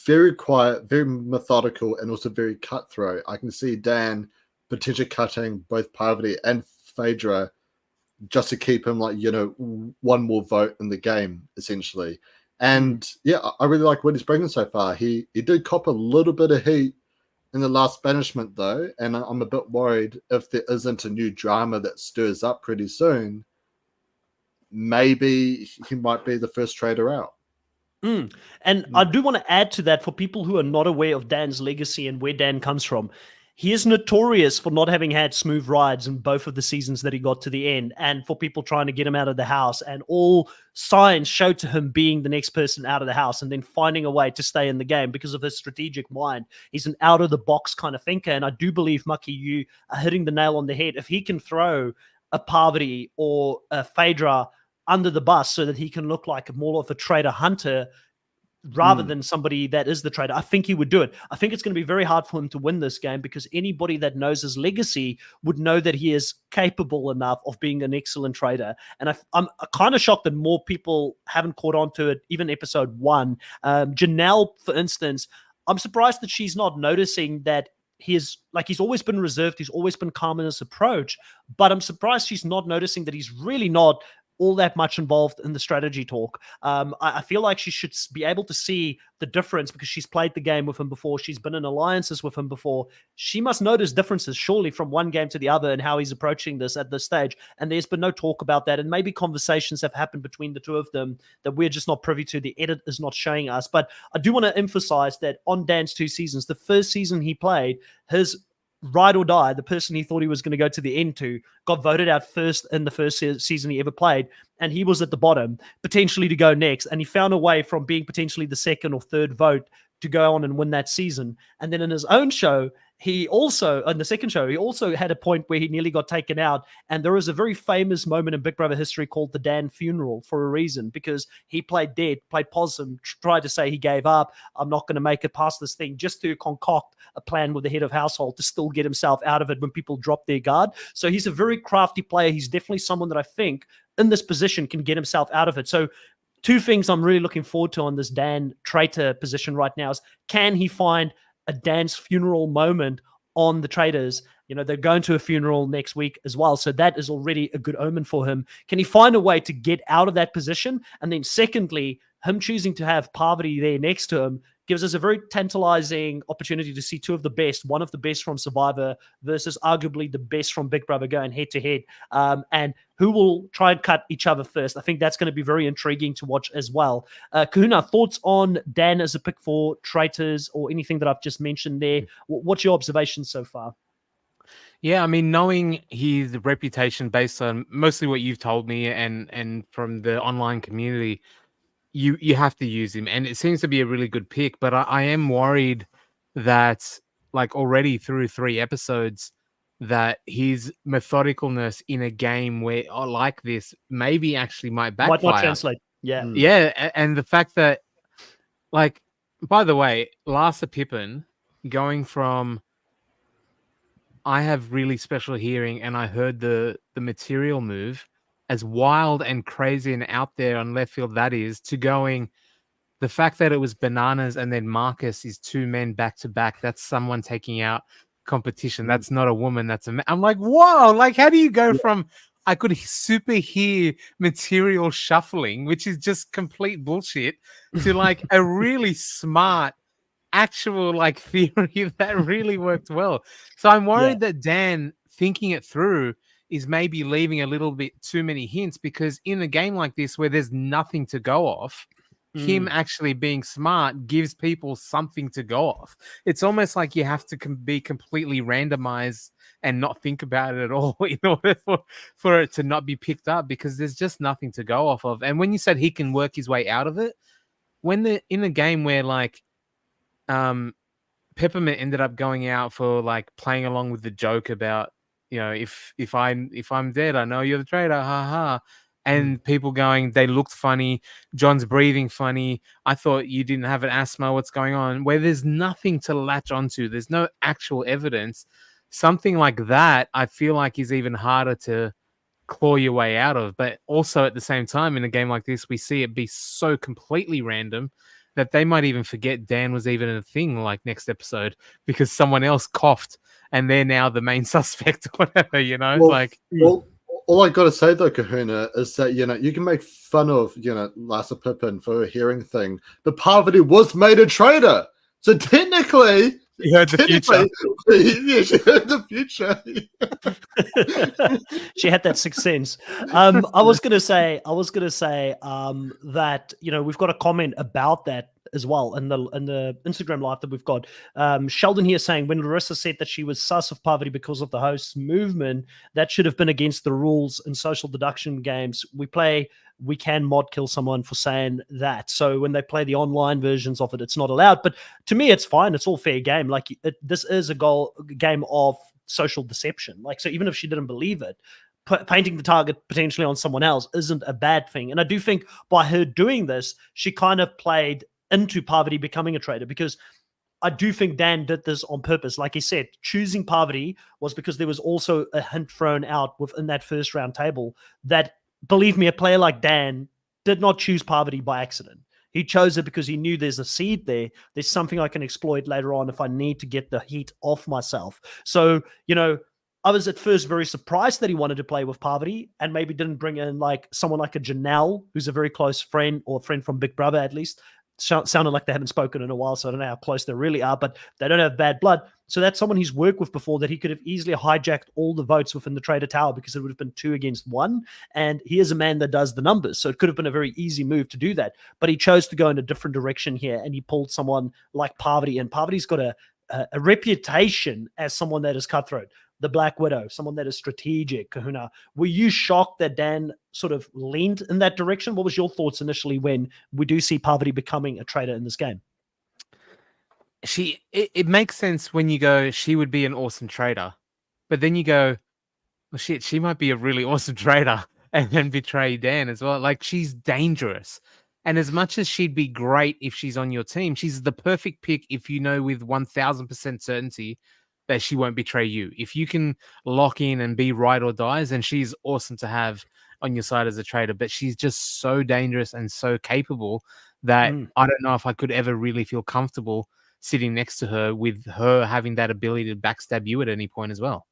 very quiet, very methodical, and also very cutthroat. I can see Dan potentially cutting both Parvati and Phaedra just to keep him one more vote in the game, essentially. And yeah, I really like what he's bringing so far. He did cop a little bit of heat in the last banishment, though, and I'm a bit worried if there isn't a new drama that stirs up pretty soon, maybe he might be the first traitor out. And I do want to add to that for people who are not aware of Dan's legacy and where Dan comes from. He is notorious for not having had smooth rides in both of the seasons that he got to the end, and for people trying to get him out of the house, and all signs show to him being the next person out of the house and then finding a way to stay in the game because of his strategic mind. He's an out-of-the-box kind of thinker, and I do believe, Mucky, you are hitting the nail on the head. If he can throw a Parvati or a Phaedra under the bus so that he can look like more of a traitor hunter rather than somebody that is the traitor, I think he would do it. I think it's going to be very hard for him to win this game because anybody that knows his legacy would know that he is capable enough of being an excellent traitor. And I'm kind of shocked that more people haven't caught on to it, even episode 1. Janelle, for instance, I'm surprised that she's not noticing that he's always been reserved. He's always been calm in his approach, but I'm surprised she's not noticing that he's really not all that much involved in the strategy talk. I feel like she should be able to see the difference because she's played the game with him before. She's been in alliances with him before. She must notice differences surely from one game to the other and how he's approaching this at this stage. And there's been no talk about that. And maybe conversations have happened between the two of them that we're just not privy to. The edit is not showing us. But I do want to emphasize that on Dan's 2 seasons, the first season he played, his ride or die, the person he thought he was going to go to the end to, got voted out first in the first season he ever played, and he was at the bottom, potentially to go next, and he found a way from being potentially the second or third vote to go on and win that season. And then in his own show, he also, in the second show, he also had a point where he nearly got taken out. And there is a very famous moment in Big Brother history called the Dan funeral for a reason, because he played dead, played possum, tried to say he gave up. I'm not going to make it past this thing, just to concoct a plan with the head of household to still get himself out of it when people drop their guard. So he's a very crafty player. He's definitely someone that I think in this position can get himself out of it. So 2 things I'm really looking forward to on this Dan traitor position right now is, can he find a Dan's funeral moment on the Traitors. You know, they're going to a funeral next week as well. So that is already a good omen for him. Can he find a way to get out of that position? And then secondly, him choosing to have Parvati there next to him gives us a very tantalizing opportunity to see two of the best, one of the best from Survivor versus arguably the best from Big Brother going head to head. And who will try and cut each other first? I think that's going to be very intriguing to watch as well. Kahuna, thoughts on Dan as a pick for Traitors or anything that I've just mentioned there? What's your observation so far? Yeah, I mean, knowing his reputation based on mostly what you've told me and from the online community, you have to use him, and it seems to be a really good pick. But I am worried that, like, already through 3 episodes, that his methodicalness in a game where like this maybe actually might backfire. Might not translate. Yeah, yeah, and the fact that, like, by the way, Larsa Pippen going from I have really special hearing and I heard the material move, as wild and crazy and out there on left field that is, to going the fact that it was Bananas and then Marcus is 2 men back to back. That's someone taking out competition. That's not a woman. That's a man. I'm like, whoa, like, how do you go from I could super hear material shuffling, which is just complete bullshit, to like a really smart actual like theory that really worked well. So I'm worried that Dan, thinking it through, is maybe leaving a little bit too many hints, because in a game like this where there's nothing to go off, him actually being smart gives people something to go off. It's almost like you have to be completely randomized and not think about it at all in order for it to not be picked up, because there's just nothing to go off of. And when you said he can work his way out of it, when they're in a game where like Peppermint ended up going out for like playing along with the joke about, you know, if I'm dead, I know you're the traitor, ha ha. And people going, they looked funny. John's breathing funny. I thought you didn't have an asthma. What's going on? Where there's nothing to latch onto. There's no actual evidence. Something like that, I feel like, is even harder to claw your way out of. But also at the same time, in a game like this, we see it be so completely random that they might even forget Dan was even a thing like next episode, because someone else coughed and they're now the main suspect or whatever, you know? Well, all I got to say, though, Kahuna, is that, you know, you can make fun of, you know, Larsa Pippen for a hearing thing. The Parvati was made a traitor. So technically... You heard the future. Yeah, she heard the future. She had that sixth sense. I was gonna say that, you know, we've got a comment about that as well in the Instagram live that we've got. Sheldon here saying, when Larissa said that she was sus of Parvati because of the host's movement, that should have been against the rules in social deduction games we can mod kill someone for saying that. So when they play the online versions of it, it's not allowed. But to me, it's fine. It's all fair game. Like, this is a game of social deception. Like, so even if she didn't believe it, painting the target potentially on someone else isn't a bad thing. And I do think by her doing this, she kind of played into Parvati becoming a traitor, because I do think Dan did this on purpose. Like he said, choosing Parvati was because there was also a hint thrown out within that first round table that, believe me, a player like Dan did not choose Parvati by accident. He chose it because he knew there's a seed there. There's something I can exploit later on if I need to get the heat off myself. So, you know, I was at first very surprised that he wanted to play with Parvati and maybe didn't bring in like someone like a Janelle, who's a very close friend, or a friend from Big Brother at least. Sounded like they haven't spoken in a while, so I don't know how close they really are, but they don't have bad blood. So that's someone he's worked with before, that he could have easily hijacked all the votes within the Traitor Tower, because it would have been 2 against 1. And he is a man that does the numbers. So it could have been a very easy move to do that. But he chose to go in a different direction here, and he pulled someone like Parvati. And Parvati's got a reputation as someone that is cutthroat. The Black Widow, someone that is strategic. Kahuna, were you shocked that Dan sort of leaned in that direction? What was your thoughts initially when we do see Parvati becoming a traitor in this game? It makes sense when you go, she would be an awesome traitor, but then you go, well, shit, she might be a really awesome traitor and then betray Dan as well. Like, she's dangerous. And as much as she'd be great if she's on your team, she's the perfect pick if you know with 1000% certainty that she won't betray you. If you can lock in and be right or dies, then she's awesome to have on your side as a traitor. But she's just so dangerous and so capable that I don't know if I could ever really feel comfortable sitting next to her, with her having that ability to backstab you at any point as well.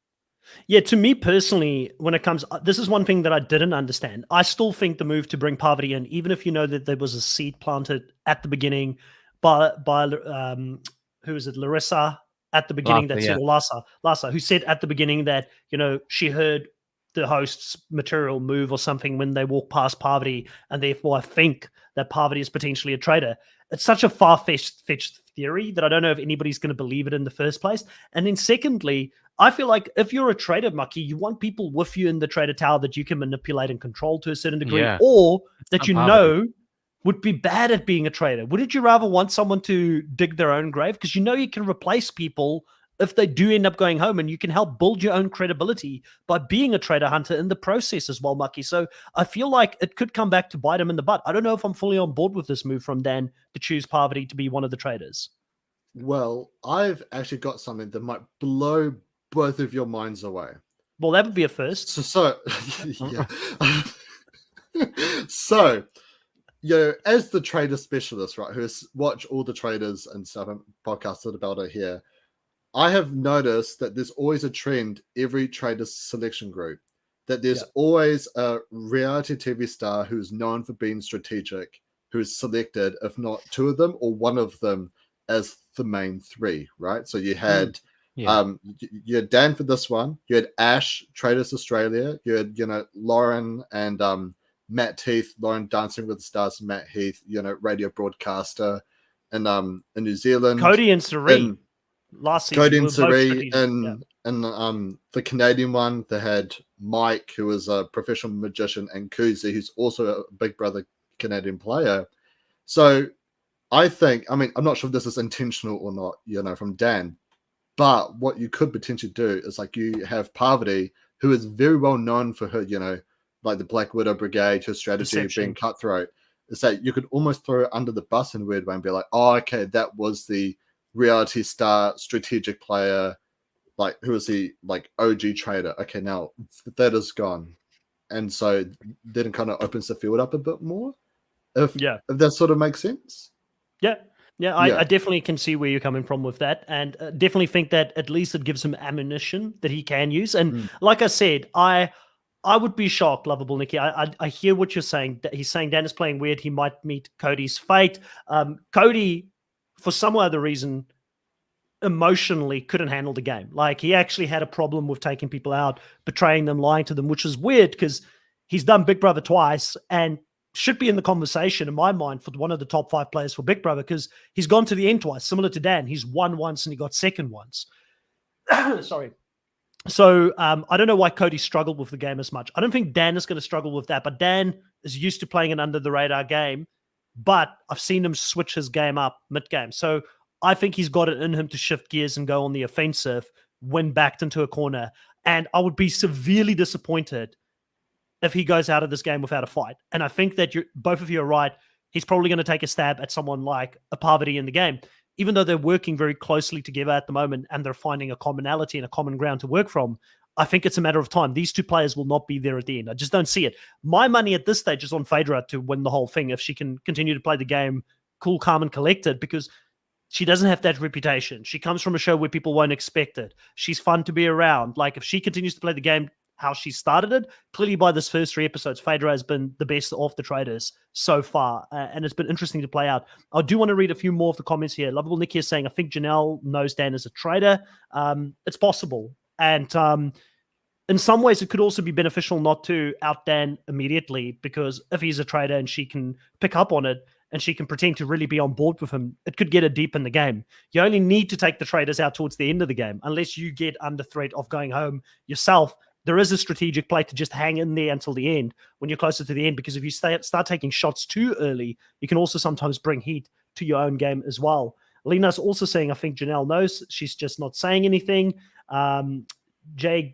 Yeah, to me personally, when it comes, this is one thing that I didn't understand. I still think the move to bring Parvati in, even if you know that there was a seed planted at the beginning by who is it, Larissa at the beginning that said, or Lassa, who said at the beginning that, you know, she heard the host's material move or something when they walk past Parvati, and therefore I think that Parvati is potentially a traitor. It's such a far-fetched theory that I don't know if anybody's going to believe it in the first place. And then secondly, I feel like if you're a traitor, Mucky, you want people with you in the traitor tower that you can manipulate and control to a certain degree, or that you know would be bad at being a traitor. Wouldn't you rather want someone to dig their own grave? Because you know you can replace people if they do end up going home, and you can help build your own credibility by being a traitor hunter in the process as well, Mucky. So I feel like it could come back to bite him in the butt. I don't know if I'm fully on board with this move from Dan to choose Parvati to be one of the traitors. Well, I've actually got something that might blow both of your minds away. Well, that would be a first. So yeah. So, you know, as the trader specialist, right, who has watched all the traders and stuff and podcasted about it here, I have noticed that there's always a trend every trader selection group, that there's always a reality TV star who's known for being strategic, who is selected, if not two of them or one of them, as the main three, right? So you had you had Dan for this one, you had Ash, Traitors Australia, you had, you know, Lauren and Matt Heath, Lauren Dancing with the Stars, Matt Heath, you know, radio broadcaster, and in New Zealand, Cody and Serene. Last season, Cody and Serene, and the Canadian one, they had Mike, who was a professional magician, and Kuzi, who's also a Big Brother Canadian player. So I think, I mean, I'm not sure if this is intentional or not, you know, from Dan, but what you could potentially do is, like, you have Parvati, who is very well known for her, you know, like the Black Widow Brigade, her strategy being cutthroat, is that you could almost throw her under the bus in a weird way and be like, oh, okay, that was the reality star strategic player, like, who was the, like, OG trader. Okay, now that is gone. And so then it kind of opens the field up a bit more. If that sort of makes sense. I definitely can see where you're coming from with that, and definitely think that at least it gives him ammunition that he can use. And like I said, I would be shocked, Lovable Nikki. I hear what you're saying. He's saying Dan is playing weird. He might meet Cody's fate. Cody, for some other reason, emotionally couldn't handle the game. Like, he actually had a problem with taking people out, betraying them, lying to them, which is weird because he's done Big Brother twice and should be in the conversation, in my mind, for one of the top 5 players for Big Brother, because he's gone to the end twice, similar to Dan. He's won once and he got second once. Sorry. So I don't know why Cody struggled with the game as much. I don't think Dan is going to struggle with that, but Dan is used to playing an under-the-radar game, but I've seen him switch his game up mid-game. So I think he's got it in him to shift gears and go on the offensive when backed into a corner. And I would be severely disappointed if he goes out of this game without a fight. And I think that both of you are right. He's probably going to take a stab at someone like a Parvati in the game, even though they're working very closely together at the moment and they're finding a commonality and a common ground to work from. I think it's a matter of time. These two players will not be there at the end. I just don't see it. My money at this stage is on Phaedra to win the whole thing if she can continue to play the game cool, calm, and collected, because she doesn't have that reputation. She comes from a show where people won't expect it. She's fun to be around. Like, if she continues to play the game how she started it, clearly by this first 3 episodes, Phaedra has been the best of the traders so far, and it's been interesting to play out. I do want to read a few more of the comments here. Lovable Nicky is saying, I think Janelle knows Dan is a trader. It's possible. And in some ways, it could also be beneficial not to out Dan immediately, because if he's a trader and she can pick up on it and she can pretend to really be on board with him, it could get her deep in the game. You only need to take the traders out towards the end of the game, unless you get under threat of going home yourself. There is a strategic play to just hang in there until the end when you're closer to the end, because if you start taking shots too early, you can also sometimes bring heat to your own game as well. Lena's also saying, I think Janelle knows. She's just not saying anything. JG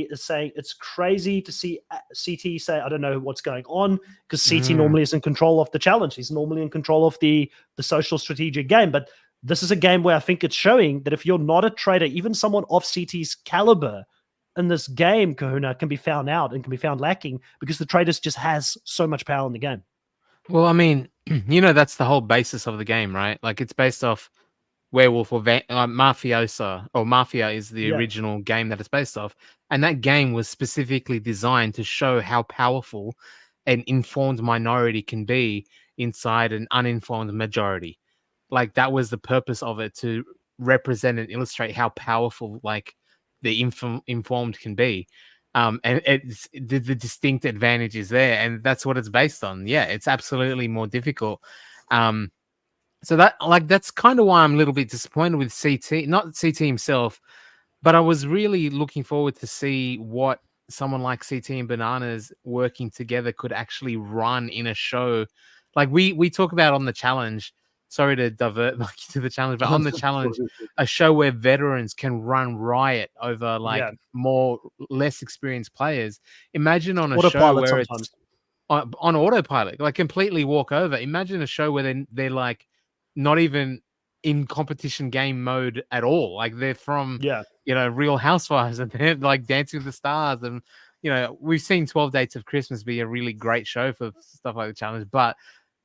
is saying, it's crazy to see CT say, I don't know what's going on, because CT normally is in control of the challenge. He's normally in control of the social strategic game. But this is a game where I think it's showing that if you're not a trader, even someone of CT's caliber in this game, Kahuna, can be found out and can be found lacking, because the Traitors just has so much power in the game. Well, I mean, you know, that's the whole basis of the game, right? Like, it's based off Werewolf or Mafiosa, or Mafia is the original game that it's based off. And that game was specifically designed to show how powerful an informed minority can be inside an uninformed majority. Like, that was the purpose of it, to represent and illustrate how powerful, like, the informed can be. And it's the distinct advantage is there, and that's what it's based on. Yeah, it's absolutely more difficult. So that's kind of why I'm a little bit disappointed with CT, not CT himself, but I was really looking forward to see what someone like CT and Bananas working together could actually run in a show. Like we talk about on the challenge. Sorry to divert to the challenge, but on the challenge, a show where veterans can run riot over less experienced players. Imagine on a show where sometimes. It's on autopilot, like completely walk over. Imagine a show where they're like not even in competition game mode at all. Like they're from Real Housewives, and they're like Dancing with the Stars, and we've seen 12 Dates of Christmas be a really great show for stuff like the challenge, but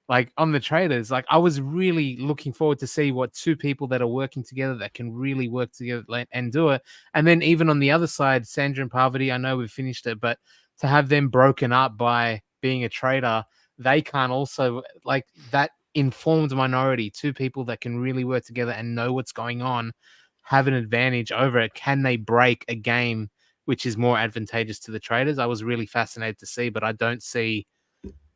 like on the Traitors, like I was really looking forward to see what two people that are working together that can really work together and do it. And then even on the other side, Sandra and Parvati, I know we've finished it, but to have them broken up by being a traitor, they can't also, like, that informed minority, two people that can really work together and know what's going on, have an advantage over it. Can they break a game which is more advantageous to the Traitors? I was really fascinated to see, but I don't see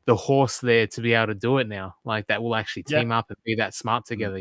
the horse there to be able to do it now. Like, that will actually team up and be that smart together,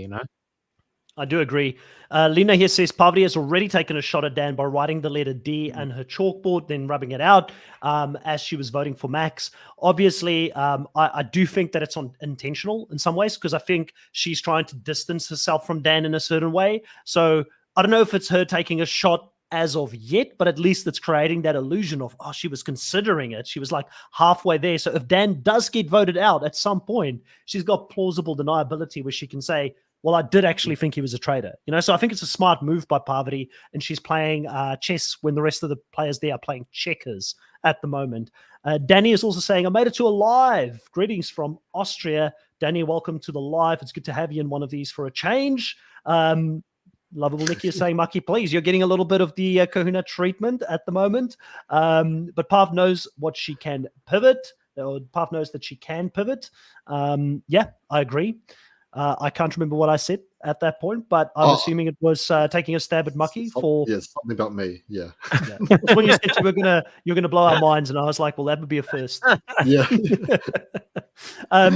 I do agree. Lena here says Parvati has already taken a shot at Dan by writing the letter D on her chalkboard, then rubbing it out as she was voting for Max. Obviously, I do think that it's intentional in some ways, because I think she's trying to distance herself from Dan in a certain way. So I don't know if it's her taking a shot as of yet, but at least it's creating that illusion of, oh, she was considering it. She was like halfway there. So if Dan does get voted out at some point, she's got plausible deniability where she can say, well, I did actually think he was a traitor. So I think it's a smart move by Parvati, and she's playing chess when the rest of the players there are playing checkers at the moment. Danny is also saying, I made it to a live. Greetings from Austria. Danny, welcome to the live. It's good to have you in one of these for a change. Lovable Nicky is saying, Mucky, please, you're getting a little bit of the Kahuna treatment at the moment. But Pav knows what she can pivot, or Pav knows that she can pivot. Yeah, I agree. I can't remember what I said at that point, but I'm assuming it was taking a stab at Mucky for something about me. Yeah. It's when you said you're gonna blow our minds, and I was like, well, that would be a first. Yeah.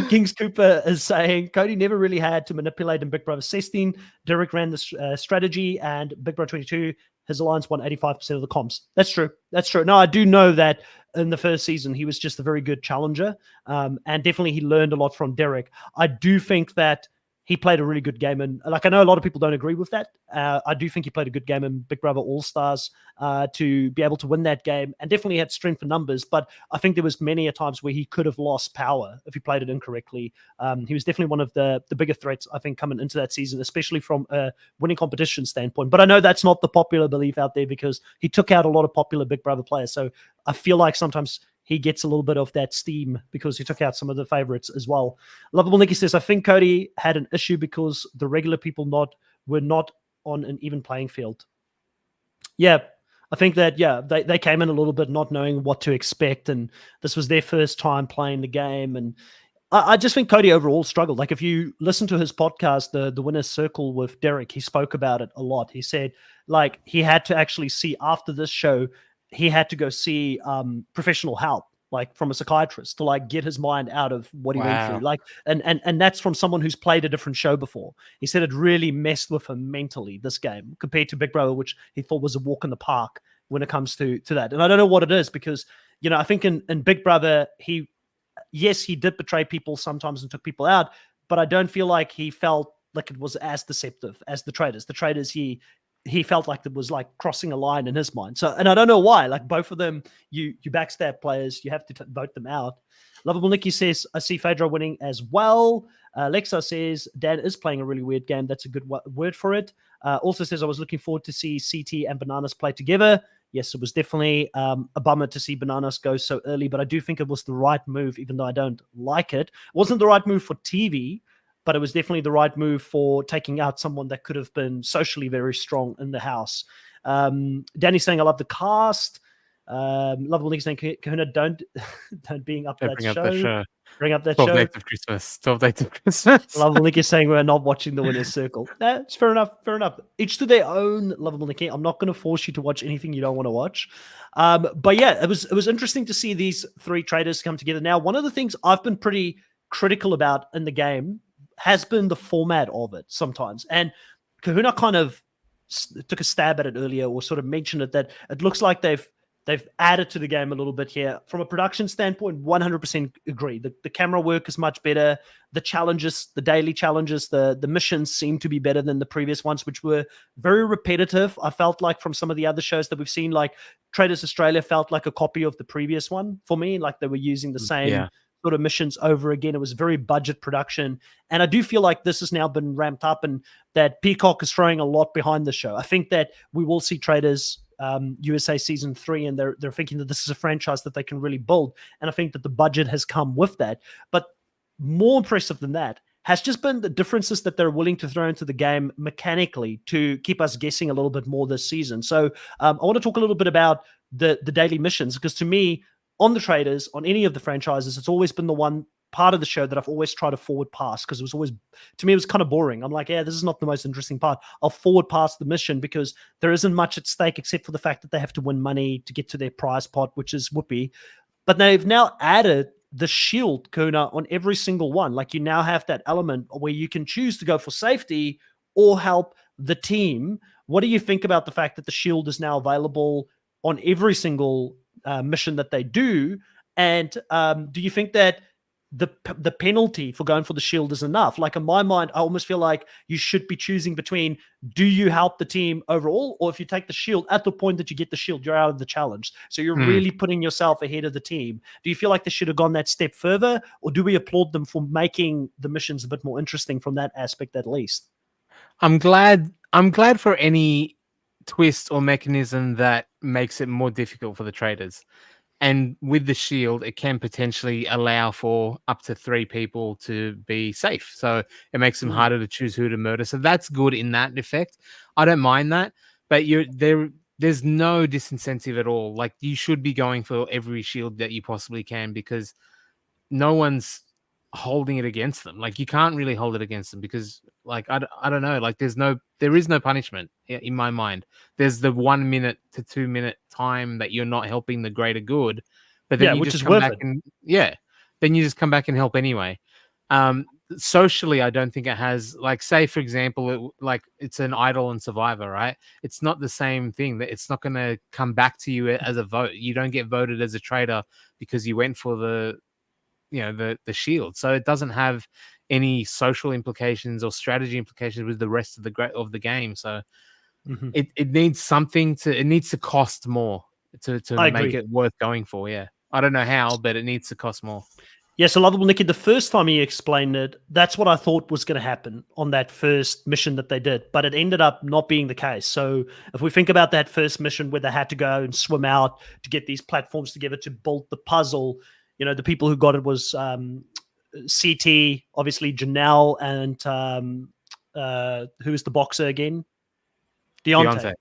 Kings Cooper is saying Cody never really had to manipulate in Big Brother 16. Derek ran the strategy, and Big Brother 22, his alliance won 85% of the comps. That's true. No, I do know that in the first season he was just a very good challenger, and definitely he learned a lot from Derek. I do think that he played a really good game, and like, I know a lot of people don't agree with that. I do think he played a good game in Big Brother All-Stars to be able to win that game, and definitely had strength in numbers, but I think there was many a times where he could have lost power if he played it incorrectly. He was definitely one of the bigger threats, I think, coming into that season, especially from a winning competition standpoint. But I know that's not the popular belief out there, because he took out a lot of popular Big Brother players, so I feel like sometimes he gets a little bit of that steam because he took out some of the favorites as well. Lovable Nicky says, I think Cody had an issue because the regular people were not on an even playing field. Yeah, I think that, they came in a little bit not knowing what to expect, and this was their first time playing the game. And I just think Cody overall struggled. Like, if you listen to his podcast, the Winner's Circle with Derek, he spoke about it a lot. He said, like, he had to actually see after this show, he had to go see professional help, like from a psychiatrist, to like get his mind out of what he went through. Like, and that's from someone who's played a different show before. He said it really messed with him mentally, this game, compared to Big Brother, which he thought was a walk in the park when it comes to that. And I don't know what it is, because, I think in Big Brother, he did betray people sometimes and took people out, but I don't feel like he felt like it was as deceptive as the Traitors. The Traitors, he felt like it was like crossing a line in his mind. So, and I don't know why, like both of them, you backstab players, you have to vote them out. Lovable Nicky says, I see Phaedra winning as well. Alexa says, Dan is playing a really weird game. That's a good word for it. Also says, I was looking forward to see CT and Bananas play together. Yes, it was definitely a bummer to see Bananas go so early, but I do think it was the right move, even though I don't like it. It wasn't the right move for TV, but it was definitely the right move for taking out someone that could have been socially very strong in the house. Danny's saying, I love the cast. Lovable Nick saying, Kahuna, don't bring up that show. Bring up that 12 show. Days of Christmas. 12 Days of Christmas. Lovable Nicky saying we're not watching the Winner's Circle. That's fair enough. Fair enough. Each to their own, Lovable Nicky. I'm not going to force you to watch anything you don't want to watch. But yeah, it was interesting to see these three traitors come together. Now, one of the things I've been pretty critical about in the game has been the format of it sometimes. And Kahuna kind of took a stab at it earlier, or sort of mentioned it, that it looks like they've added to the game a little bit here. From a production standpoint, 100% agree. The camera work is much better. The challenges, the daily challenges, the missions seem to be better than the previous ones, which were very repetitive. I felt like from some of the other shows that we've seen, like Traitors Australia felt like a copy of the previous one for me. Like they were using the same sort of missions over again. It was very budget production. And I do feel like this has now been ramped up, and that Peacock is throwing a lot behind the show. I think that we will see Traitors USA season 3, and they're thinking that this is a franchise that they can really build, and I think that the budget has come with that. But more impressive than that has just been the differences that they're willing to throw into the game mechanically to keep us guessing a little bit more this season. So I want to talk a little bit about the daily missions, because to me, on the Traitors, on any of the franchises, it's always been the one part of the show that I've always tried to forward pass, because it was always, to me, it was kind of boring. I'm like, yeah, this is not the most interesting part. I'll forward pass the mission because there isn't much at stake except for the fact that they have to win money to get to their prize pot, which is whoopee. But they've now added the shield, Kuna, on every single one. Like, you now have that element where you can choose to go for safety or help the team. What do you think about the fact that the shield is now available on every single mission that they do? And do you think that the penalty for going for the shield is enough? Like, in my mind, I almost feel like you should be choosing between, do you help the team overall, or if you take the shield, at the point that you get the shield, you're out of the challenge. So you're really putting yourself ahead of the team. Do you feel like they should have gone that step further, or do we applaud them for making the missions a bit more interesting from that aspect at least? I'm glad for any twist or mechanism that makes it more difficult for the traders. And with the shield, it can potentially allow for up to 3 people to be safe. So it makes them harder to choose who to murder. So that's good in that effect. I don't mind that. But there's no disincentive at all. Like, you should be going for every shield that you possibly can, because no one's holding it against them. Like, you can't really hold it against them because, like, I don't know, like, there is no punishment in my mind. There's the 1 minute to 2 minute time that you're not helping the greater good, but then you just come back and then you just come back and help anyway. Socially, I don't think it has, like, say for example, it's an idol and survivor, right? It's not the same thing. That it's not going to come back to you as a vote. You don't get voted as a traitor because you went for the shield. So it doesn't have any social implications or strategy implications with the rest of the game. So it needs something it needs to cost more to make it worth going for. Yeah, I don't know how, but it needs to cost more. Yeah, so Lovable Nicky, the first time he explained it, that's what I thought was going to happen on that first mission that they did, but it ended up not being the case. So if we think about that first mission where they had to go and swim out to get these platforms together to build the puzzle, the people who got it was CT, obviously Janelle, and who is the boxer again? Deontay.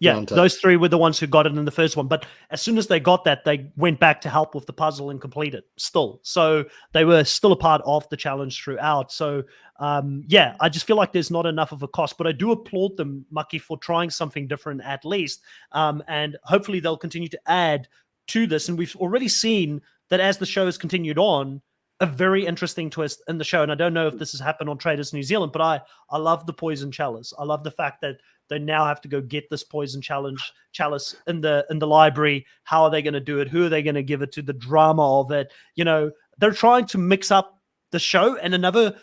Yeah, Deontay. Those 3 were the ones who got it in the first one. But as soon as they got that, they went back to help with the puzzle and complete it still. So they were still a part of the challenge throughout. So, I just feel like there's not enough of a cost. But I do applaud them, Mucky, for trying something different at least. And hopefully they'll continue to add to this. And we've already seen that as the show has continued on, a very interesting twist in the show. And I don't know if this has happened on Traitors New Zealand, but I love the poison chalice. I love the fact that they now have to go get this poison chalice in the library. How are they going to do it? Who are they going to give it to? The drama of it. They're trying to mix up the show. And another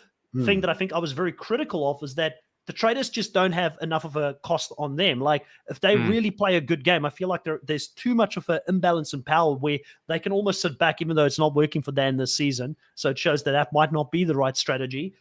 thing that I think I was very critical of is that the Traitors just don't have enough of a cost on them. Like, if they really play a good game, I feel like there's too much of an imbalance in power where they can almost sit back, even though it's not working for Dan this season. So it shows that might not be the right strategy.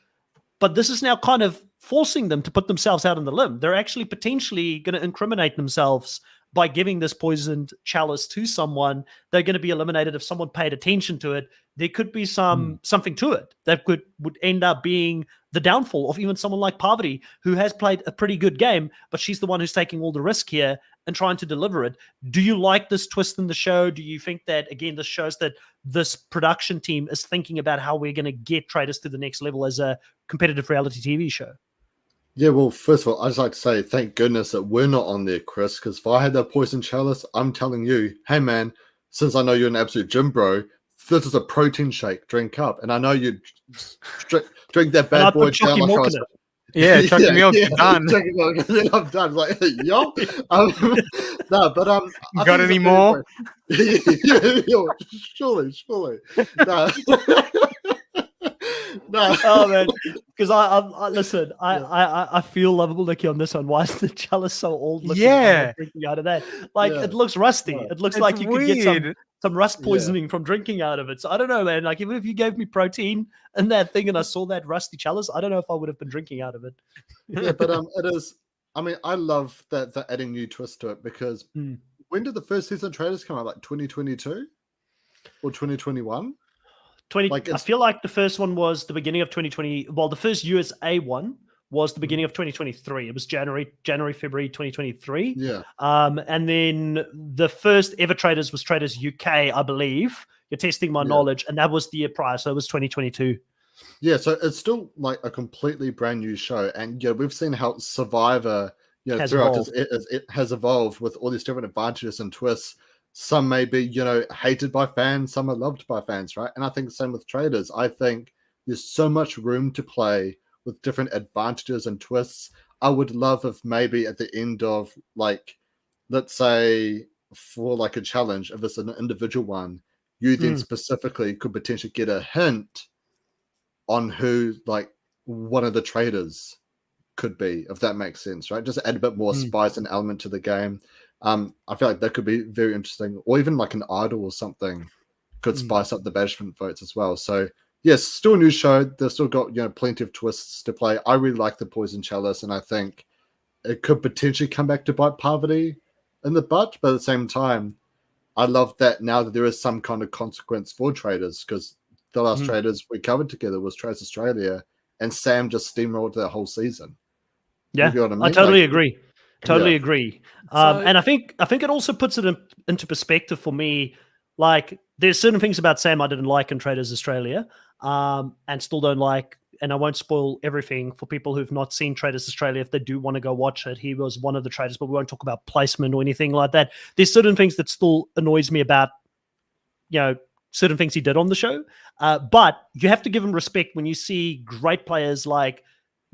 But this is now kind of forcing them to put themselves out on the limb. They're actually potentially going to incriminate themselves by giving this poisoned chalice to someone, they're going to be eliminated. If someone paid attention to it, there could be something to it that would end up being the downfall of even someone like Parvati, who has played a pretty good game, but she's the one who's taking all the risk here and trying to deliver it. Do you like this twist in the show? Do you think that, again, this shows that this production team is thinking about how we're going to get Traitors to the next level as a competitive reality TV show? Yeah, well, first of all, I'd just like to say thank goodness that we're not on there, Chris, because if I had that poison chalice, I'm telling you, hey, man, since I know you're an absolute gym bro, this is a protein shake, drink up. And I know you drink that bad boy down like I was. Yeah, chocolate milk, you're done. I'm done. Like, yo. No, but you got any more? Surely. No. No. Oh man, because I listen. I feel lovable Nikki on this one. Why is the chalice so old? Drinking out of that, it looks rusty. Yeah. It looks like you could get some rust poisoning from drinking out of it. So I don't know, man. Like even if you gave me protein and that thing, and I saw that rusty chalice, I don't know if I would have been drinking out of it. Yeah, but it is. I mean, I love that they're adding new twist to it because when did the first season of Traitors come out? Like 2022 or 2021? I feel like the first one was the beginning of 2020. Well, the first USA one was the beginning of 2023. It was January, February 2023. Yeah. And then the first ever Traitors was Traitors UK, I believe. You're testing my knowledge, and that was the year prior, so it was 2022. Yeah, so it's still like a completely brand new show, and we've seen how Survivor, it has evolved with all these different advantages and twists. Some may be, hated by fans, some are loved by fans, right? And I think the same with Traitors. I think there's so much room to play with different advantages and twists. I would love if maybe at the end of, like, let's say for like a challenge, if it's an individual one, you then specifically could potentially get a hint on who, like, one of the Traitors could be, if that makes sense, right? Just add a bit more spice and element to the game. I feel like that could be very interesting, or even like an idol or something could spice up the banishment votes as well. So yes, still a new show. They've still got plenty of twists to play. I really like the poison chalice, and I think it could potentially come back to bite Parvati in the butt. But at the same time, I love that now that there is some kind of consequence for Traitors, because the last Traitors we covered together was Traitors Australia, and Sam just steamrolled that whole season. Yeah, you know what I mean? I totally agree. Totally agree. And I think it also puts it into perspective for me. Like, there's certain things about Sam I didn't like in Traitors Australia, and still don't like. And I won't spoil everything for people who've not seen Traitors Australia. If they do want to go watch it, he was one of the Traitors, but we won't talk about placement or anything like that. There's certain things that still annoys me about, certain things he did on the show. But you have to give him respect when you see great players like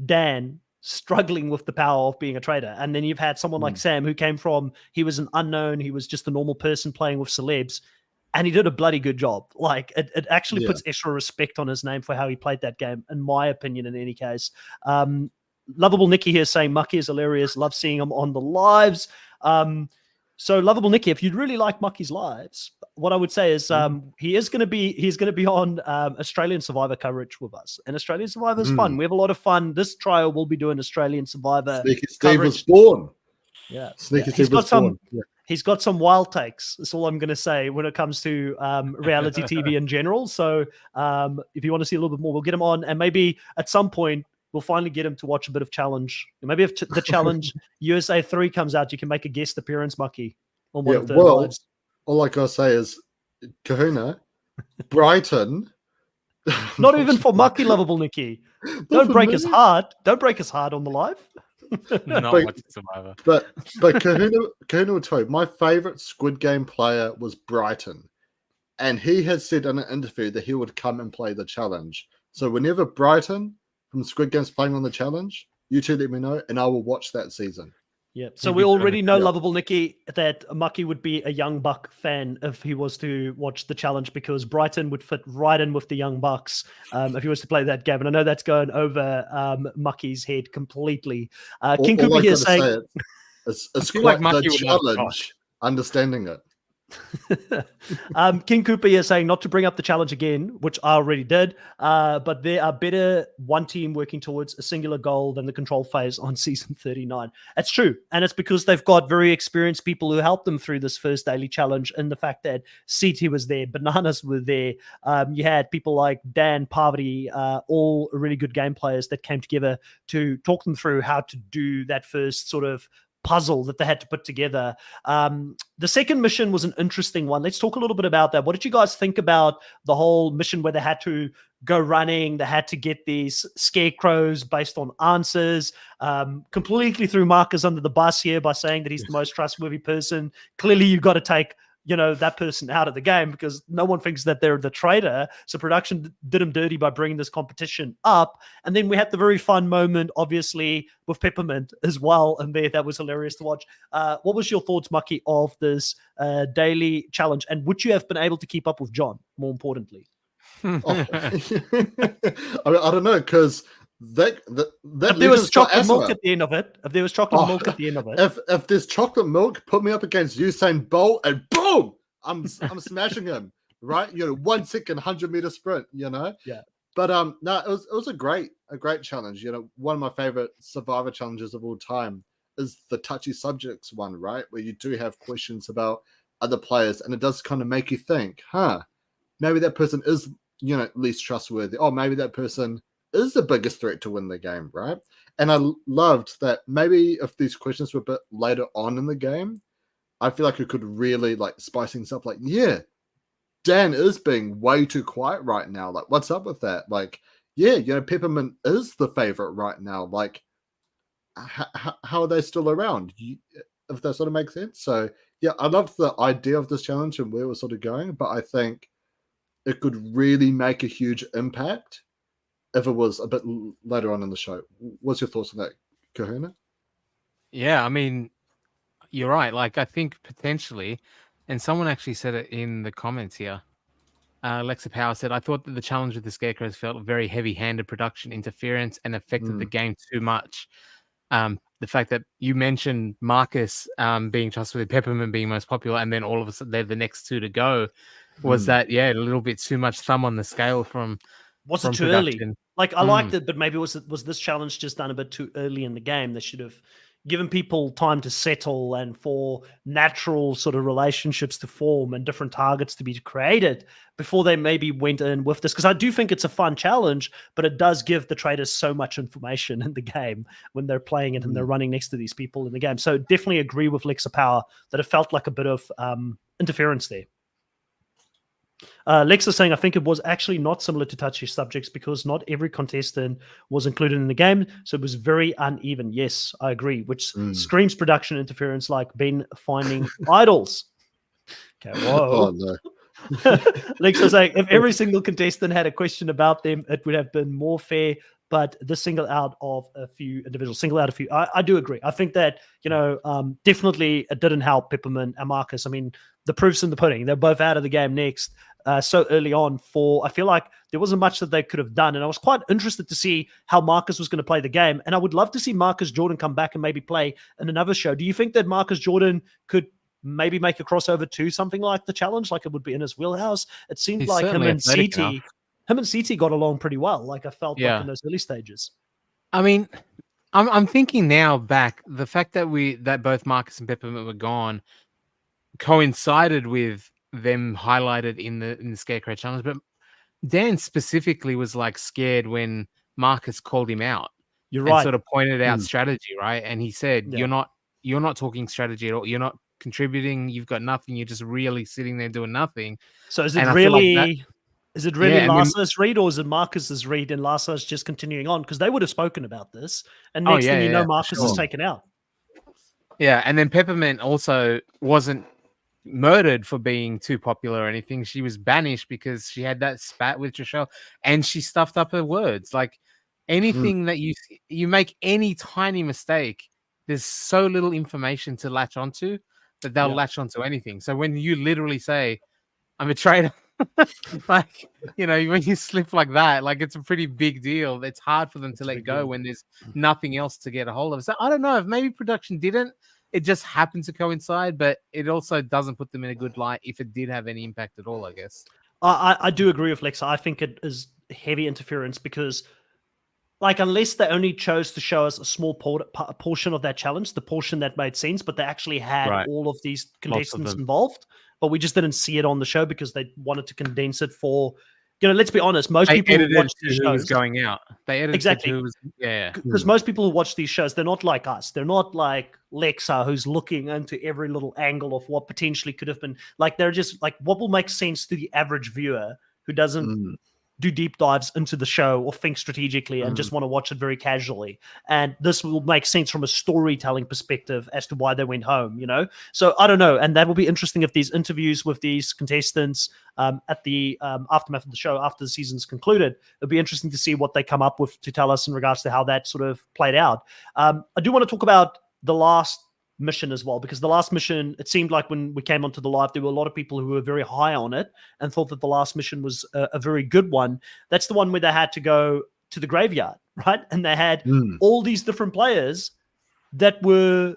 Dan struggling with the power of being a traitor. And then you've had someone like Sam, who came from, he was an unknown, he was just a normal person playing with celebs, and he did a bloody good job. Like, it actually puts extra respect on his name for how he played that game, in my opinion, in any case. Lovable Nikki here saying Mucky is hilarious. Love seeing him on the lives. So Lovable Nikki, if you'd really like Mucky's lives, what I would say is he's going to be on Australian Survivor coverage with us. And Australian Survivor is fun. We have a lot of fun. This trial will be doing Australian Survivor. Sneaky Steve was born. Yeah. Sneaky Steve was born. He's got some wild takes. That's all I'm going to say when it comes to reality TV in general. So if you want to see a little bit more, we'll get him on. And maybe at some point, we'll finally get him to watch a bit of Challenge. And maybe if the Challenge USA 3 comes out, you can make a guest appearance, Mucky, on one of the lives. All I gotta say is, Kahuna, Brighton. Not even for Mucky, Lovable Nikki. Don't break his heart. Don't break his heart on the live. Not watching Survivor. But Kahuna will tell you, my favorite Squid Game player was Brighton. And he has said in an interview that he would come and play the challenge. So whenever Brighton from Squid Game's playing on the challenge, you two let me know, and I will watch that season. Yeah. So we already know, Lovable Nikki, that Mucky would be a Young Buck fan if he was to watch the challenge, because Brighton would fit right in with the Young Bucks if he was to play that game. And I know that's going over Mucky's head completely. King Cooper here saying... It's quite like the challenge, understanding it. King Cooper is saying not to bring up the challenge again, which I already did, but there are better one team working towards a singular goal than the control phase on season 39. It's true, and it's because they've got very experienced people who helped them through this first daily challenge, and the fact that CT was there, Bananas were there, you had people like Dan, Parvati, all really good game players that came together to talk them through how to do that first sort of puzzle that they had to put together. The second mission was an interesting one. Let's talk a little bit about that. What did you guys think about the whole mission where they had to go running, they had to get these scarecrows based on answers, completely threw Marcus under the bus here by saying that he's the most trustworthy person. Clearly you got to take that person out of the game because no one thinks that they're the traitor. So production did him dirty by bringing this competition up. And then we had the very fun moment, obviously, with Peppermint as well. And that was hilarious to watch. What was your thoughts, Mucky, of this daily challenge? And would you have been able to keep up with John, more importantly? I don't know, because if there was chocolate milk at the end of it, if there's chocolate milk, put me up against Usain Bolt, and boom, I'm smashing him. Right, 1 second, 100-meter sprint. Yeah. But no, it was a great challenge. One of my favorite Survivor challenges of all time is the touchy subjects one, right, where you do have questions about other players, and it does kind of make you think, maybe that person is least trustworthy, or maybe that person is the biggest threat to win the game, right? And I loved that maybe if these questions were a bit later on in the game, I feel like it could really spice things up. Dan is being way too quiet right now. What's up with that? Peppermint is the favorite right now. How are they still around? If that sort of makes sense. So yeah, I loved the idea of this challenge and where it was sort of going, but I think it could really make a huge impact if it was a bit later on in the show. What's your thoughts on that, Kahuna? Yeah, I mean, you're right. I think potentially, and someone actually said it in the comments here. Alexa Power said, I thought that the challenge with the Scarecrows felt very heavy-handed production interference and affected the game too much. The fact that you mentioned Marcus being trustworthy, Peppermint being most popular, and then all of a sudden they're the next two to go, was that, a little bit too much thumb on the scale from Was it too production. early? I liked it, but maybe was this challenge just done a bit too early in the game? They should have given people time to settle and for natural sort of relationships to form and different targets to be created before they maybe went in with this. Because I do think it's a fun challenge, but it does give the traders so much information in the game when they're playing it and they're running next to these people in the game. So definitely agree with Lexa Power that it felt like a bit of interference there. Lex is saying, I think it was actually not similar to touchy subjects because not every contestant was included in the game, so it was very uneven. Yes, I agree, which screams production interference like Ben finding idols. Okay, whoa. Oh, no. Lex is saying, if every single contestant had a question about them, it would have been more fair, but the single out of a few individuals, I do agree. I think that, definitely it didn't help Peppermint and Marcus. I mean, the proof's in the pudding. They're both out of the game next. So early on I feel like there wasn't much that they could have done. And I was quite interested to see how Marcus was going to play the game. And I would love to see Marcus Jordan come back and maybe play in another show. Do you think that Marcus Jordan could maybe make a crossover to something like the challenge? Like it would be in his wheelhouse? It seemed like him and CT got along pretty well. I felt like in those early stages. I mean, I'm thinking now back, the fact that both Marcus and Peppermint were gone coincided with them highlighted in the Scarecrow challenge, but Dan specifically was scared when Marcus called him out. You're right. Sort of pointed out strategy, right? And he said, "You're not talking strategy at all. You're not contributing. You've got nothing. You're just really sitting there doing nothing." So is it really Lasso's read, or is it Marcus's read and Lasso's just continuing on? Because they would have spoken about this, and next thing you know, Marcus is taken out. Yeah, and then Peppermint also wasn't murdered for being too popular or anything. She was banished because she had that spat with Trishelle and she stuffed up her words. Anything that you make any tiny mistake, there's so little information to latch onto that they'll latch onto anything. So when you literally say, I'm a traitor, when you slip like that, it's a pretty big deal. It's hard for them to let go when there's nothing else to get a hold of. So I don't know if maybe production didn't it just happened to coincide, but it also doesn't put them in a good light if it did have any impact at all, I guess. I do agree with Lexa. I think it is heavy interference because, like, unless they only chose to show us a small portion of that challenge, the portion that made sense, but they actually had all of these contestants involved, but we just didn't see it on the show because they wanted to condense it for, let's be honest, most people who watch these shows was going out. They edited exactly who was, because most people who watch these shows, they're not like us. They're not like Lexa, who's looking into every little angle of what potentially could have been. Like, they're just like, what will make sense to the average viewer who doesn't do deep dives into the show or think strategically and just want to watch it very casually. And this will make sense from a storytelling perspective as to why they went home, So I don't know. And that will be interesting if these interviews with these contestants at the aftermath of the show, after the season's concluded, it'll be interesting to see what they come up with to tell us in regards to how that sort of played out. I do want to talk about the last mission as well, because the last mission, it seemed like when we came onto the live, there were a lot of people who were very high on it and thought that the last mission was a very good one. That's the one where they had to go to the graveyard, right? And they had all these different players that were,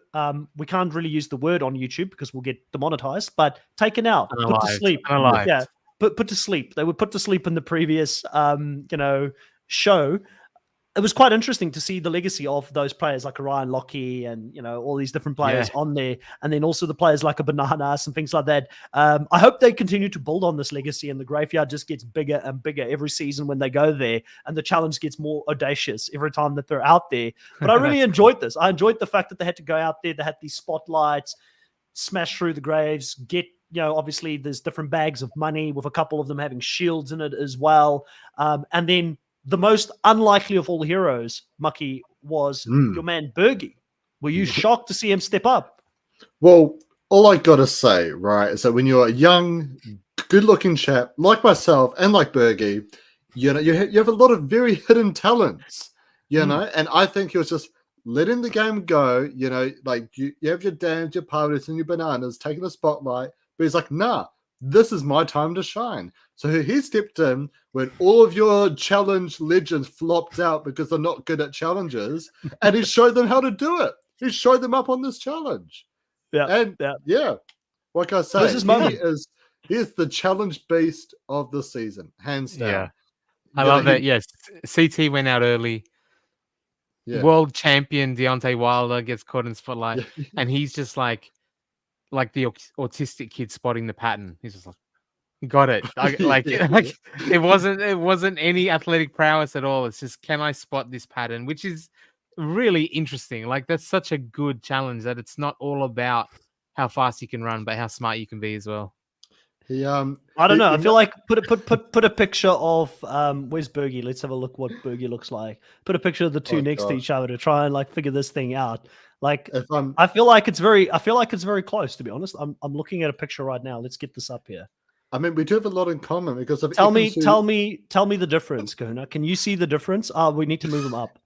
we can't really use the word on YouTube because we'll get demonetized, but taken out, put to sleep. Yeah, put to sleep. They were put to sleep in the previous, show. It was quite interesting to see the legacy of those players like Orion Lockie and, all these different players on there. And then also the players like a Bananas and things like that. I hope they continue to build on this legacy and the graveyard just gets bigger and bigger every season when they go there. And the challenge gets more audacious every time that they're out there. But I really enjoyed this. I enjoyed the fact that they had to go out there. They had these spotlights, smash through the graves, get, obviously there's different bags of money with a couple of them having shields in it as well. And then the most unlikely of all heroes, Mucky, was your man Bergie. Were you shocked to see him step up? Well, all I gotta say, right, is that when you're a young, good-looking chap like myself and like Bergie, you have a lot of very hidden talents, and I think he was just letting the game go. Like you have your dams, your powders, and your bananas taking the spotlight, but he's like, nah. This is my time to shine. So he stepped in when all of your challenge legends flopped out because they're not good at challenges, and he showed them how to do it. He showed them up on this challenge. Like I say, he is the challenge beast of the season, hands down. Yeah, I love that. Yes, CT went out early. Yeah. World champion Deontay Wilder gets caught in the spotlight, and he's just like the autistic kid spotting the pattern. He's just like, got it. It wasn't any athletic prowess at all. It's just, can I spot this pattern? Which is really interesting. Like, that's such a good challenge that it's not all about how fast you can run, but how smart you can be as well. I don't know. I feel like put a picture of where's Bergie? Let's have a look what Bergie looks like. Put a picture of the two next to each other to try and figure this thing out. Like, I feel like it's very close, to be honest. I'm looking at a picture right now. Let's get this up here. I mean, we do have a lot in common because of tell me the difference, Kahuna. Can you see the difference? We need to move them up.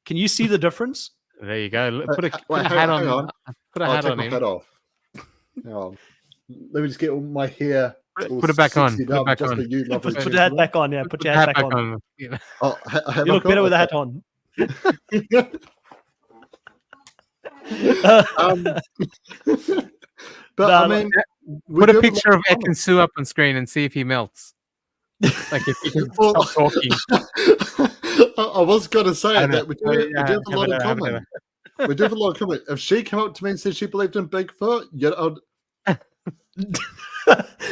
Can you see the difference? There you go. Put a hat on. Put a hat on him. Head off. Let me just get all my hair. Put it back on. Put it back on. Put your hat back on. Yeah, put your hat back on. You look better with a hat on. But I mean, put a picture of Ekansu up on screen and see if he melts. Like, if he can stop talking. I was going to say that we do have a lot in common. We do have a lot in common. If she came up to me and said she believed in Bigfoot,